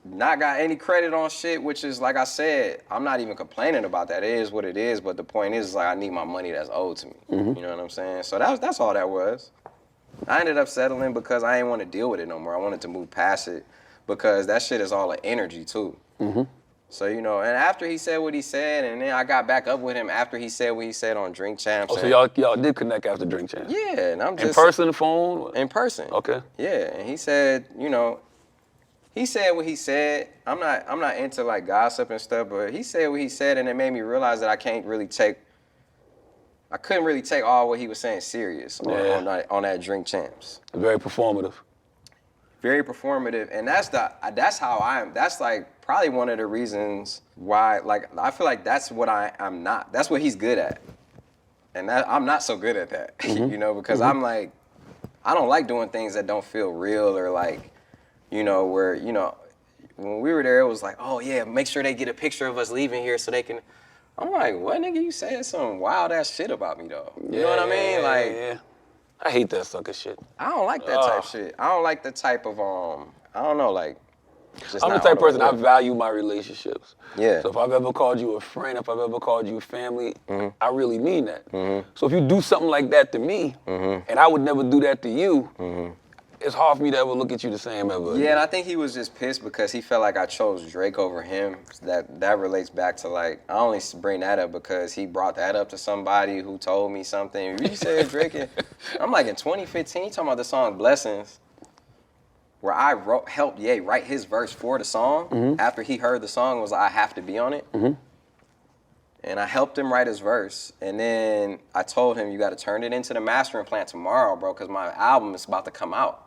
not got any credit on shit, which is, like I said, I'm not even complaining about that. It is what it is, but the point is, like, I need my money that's owed to me. Mm-hmm. You know what I'm saying? So that's all that was. I ended up settling because I didn't want to deal with it no more. I wanted to move past it because that shit is all an energy, too. Mm-hmm. So, and after he said what he said, and then I got back up with him after he said what he said on Drink Champs. Oh, so y'all did connect after Drink Champs? Yeah, and I'm just... In person, phone? In person. Okay. Yeah, and he said, he said what he said. I'm not into, like, gossip and stuff, but he said what he said, and it made me realize that I couldn't really take all what he was saying serious on that Drink Champs. Very performative. Very performative, and that's how I am. That's like probably one of the reasons why, like, I feel like that's what I'm not. That's what he's good at, and I'm not so good at that, mm-hmm. Because mm-hmm. I'm like, I don't like doing things that don't feel real or like, where when we were there, it was like, oh yeah, make sure they get a picture of us leaving here so they can. I'm like, what, nigga? You saying some wild ass shit about me though? You know what I mean? Like. Yeah. I hate that sucker shit. I don't like that type shit. I don't like the type of, I don't know, like, I'm the type of person, I value my relationships. Yeah. So if I've ever called you a friend, if I've ever called you family, mm-hmm. I really mean that. Mm-hmm. So if you do something like that to me, mm-hmm. and I would never do that to you, mm-hmm. it's hard for me to ever look at you the same ever again. Yeah, and I think he was just pissed because he felt like I chose Drake over him. That relates back to, like, I only bring that up because he brought that up to somebody who told me something. You said Drake, I'm like, in 2015, talking about the song Blessings, where I helped Ye write his verse for the song. Mm-hmm. After he heard the song, was like, I have to be on it. Mm-hmm. And I helped him write his verse. And then I told him, you got to turn it into the mastering plant tomorrow, bro, because my album is about to come out.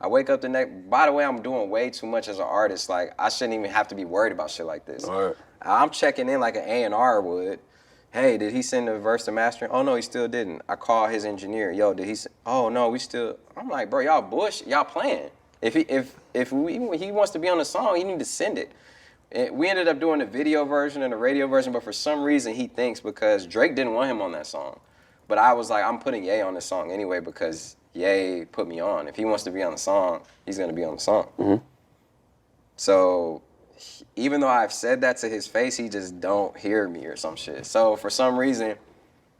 I wake up the next, by the way, I'm doing way too much as an artist. Like, I shouldn't even have to be worried about shit like this. Right. I'm checking in like an A&R would. Hey, did he send the verse to mastering? Oh, no, he still didn't. I call his engineer. Yo, did he oh, no, we still. I'm like, bro, y'all y'all playing. If he wants to be on the song, he need to send it. And we ended up doing the video version and the radio version, but for some reason he thinks because Drake didn't want him on that song. But I was like, I'm putting Ye on this song anyway because Ye put me on. If he wants to be on the song, he's going to be on the song. Mm-hmm. So even though I've said that to his face, he just don't hear me or some shit. So for some reason,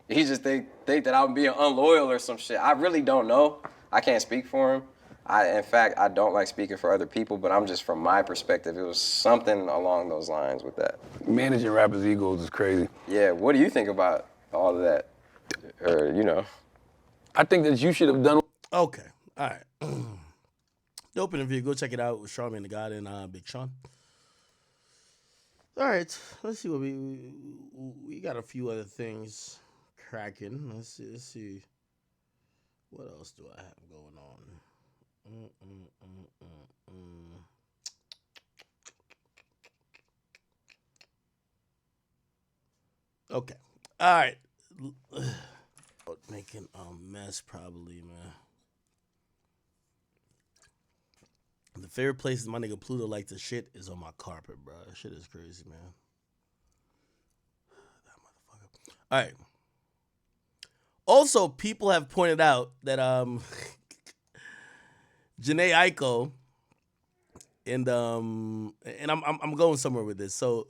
he just think that I'm being unloyal or some shit. I really don't know. I can't speak for him. In fact, I don't like speaking for other people, but I'm just, from my perspective, it was something along those lines with that. Managing rappers' egos is crazy. Yeah, what do you think about all of that? Or, I think that you should have done... Okay, all right. Dope interview. Go check it out with Charlamagne the God and Big Sean. All right, let's see what we got. A few other things cracking. Let's see. What else do I have going on? Okay. All right. Making a mess probably, man. The favorite places my nigga Pluto like to shit is on my carpet, bro. That shit is crazy, man. That motherfucker. All right. Also, people have pointed out that Jhen&eacute, and I'm going somewhere with this. So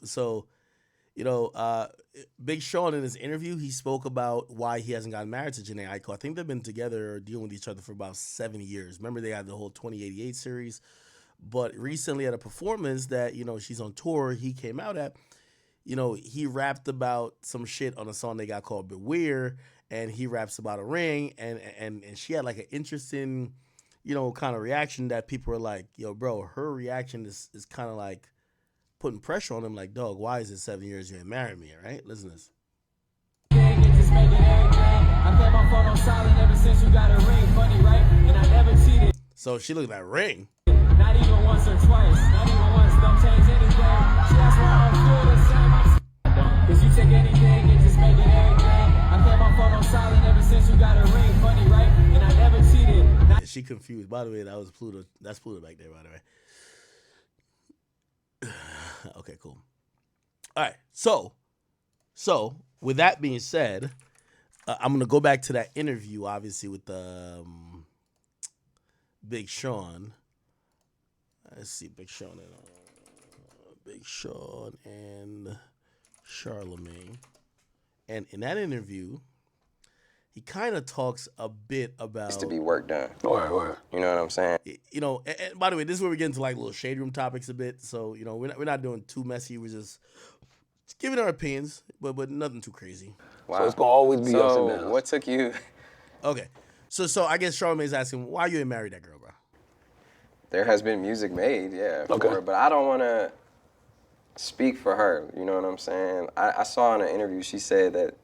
Big Sean in his interview, he spoke about why he hasn't gotten married to Jhen&eacute. I think they've been together or dealing with each other for about 7 years. Remember, they had the whole 2088 series. But recently at a performance that, she's on tour, he came out at, he rapped about some shit on a song they got called Beware, and he raps about a ring, and she had like an interesting, kind of reaction that people were like, yo, bro, her reaction is kind of like putting pressure on him, like, dog, why is it 7 years you ain't married me, right? Listen to this. So she looked at that ring. Not even once or twice. Not even once. Don't change anything. She asked why I'm still the same. Cause you take anything and just make it everything. I kept my phone on silent ever since you got a ring. Funny, right? And I never cheated. Yeah, she confused. By the way, that was Pluto. That's Pluto back there, by the way. Okay, cool. All right. So with that being said, I'm gonna go back to that interview, obviously, with Big Sean. Let's see, Big Sean and Charlamagne. And in that interview, he kind of talks a bit about... It's to be work done. Right. You know what I'm saying? And by the way, this is where we get into like little shade room topics a bit. So, we're not doing too messy. We're just giving our opinions, but nothing too crazy. Wow. So it's going to always be ups and downs. What took you... Okay. So I guess Charlamagne's asking, why you ain't married that girl, bro? There has been music made, yeah, for okay. her, but I don't want to speak for her, you know what I'm saying? I saw in an interview, she said that,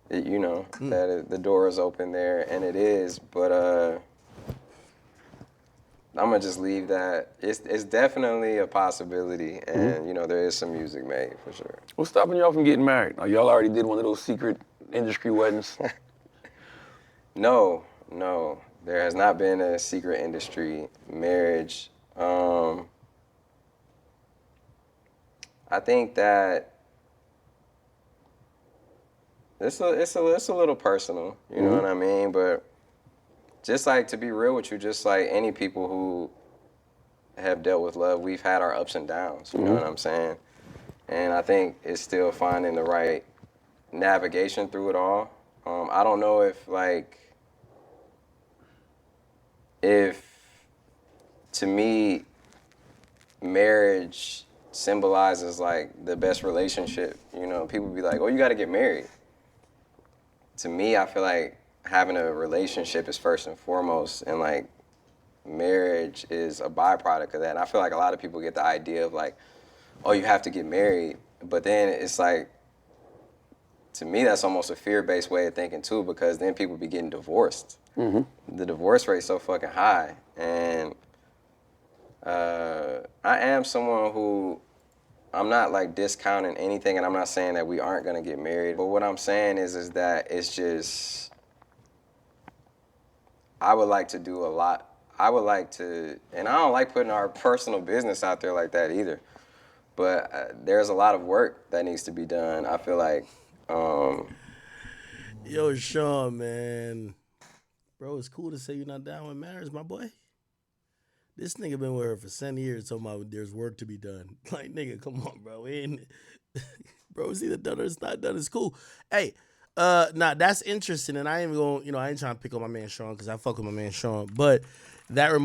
that the door is open there, and it is, but I'm going to just leave that. It's definitely a possibility, and, there is some music made, for sure. What's stopping y'all from getting married? Now, y'all already did one of those secret industry weddings? No. There has not been a secret industry marriage. I think that it's a little personal, you know what I mean? But just like, to be real with you, just like any people who have dealt with love, we've had our ups and downs, you know what I'm saying? And I think it's still finding the right navigation through it all. I don't know if to me, marriage symbolizes like the best relationship, people be like, oh, you got to get married. To me, I feel like having a relationship is first and foremost, and like marriage is a byproduct of that. And I feel like a lot of people get the idea of like, oh, you have to get married. But then it's like, to me, that's almost a fear-based way of thinking too, because then people be getting divorced. The divorce rate's so fucking high. And I am someone who, I'm not like discounting anything, and I'm not saying that we aren't gonna get married. But what I'm saying is that it's just, I would like to do a lot. I would like to, and I don't like putting our personal business out there like that either. But there's a lot of work that needs to be done. I feel like, Yo, Sean, man. Bro, it's cool to say you're not down with marriage, my boy. This nigga been with her for 7 years talking about there's work to be done. Like, nigga, come on, bro. Bro, it's either done or it's not done. It's cool. Hey, that's interesting. And I ain't going, I ain't trying to pick on my man Sean because I fuck with my man Sean. But that reminds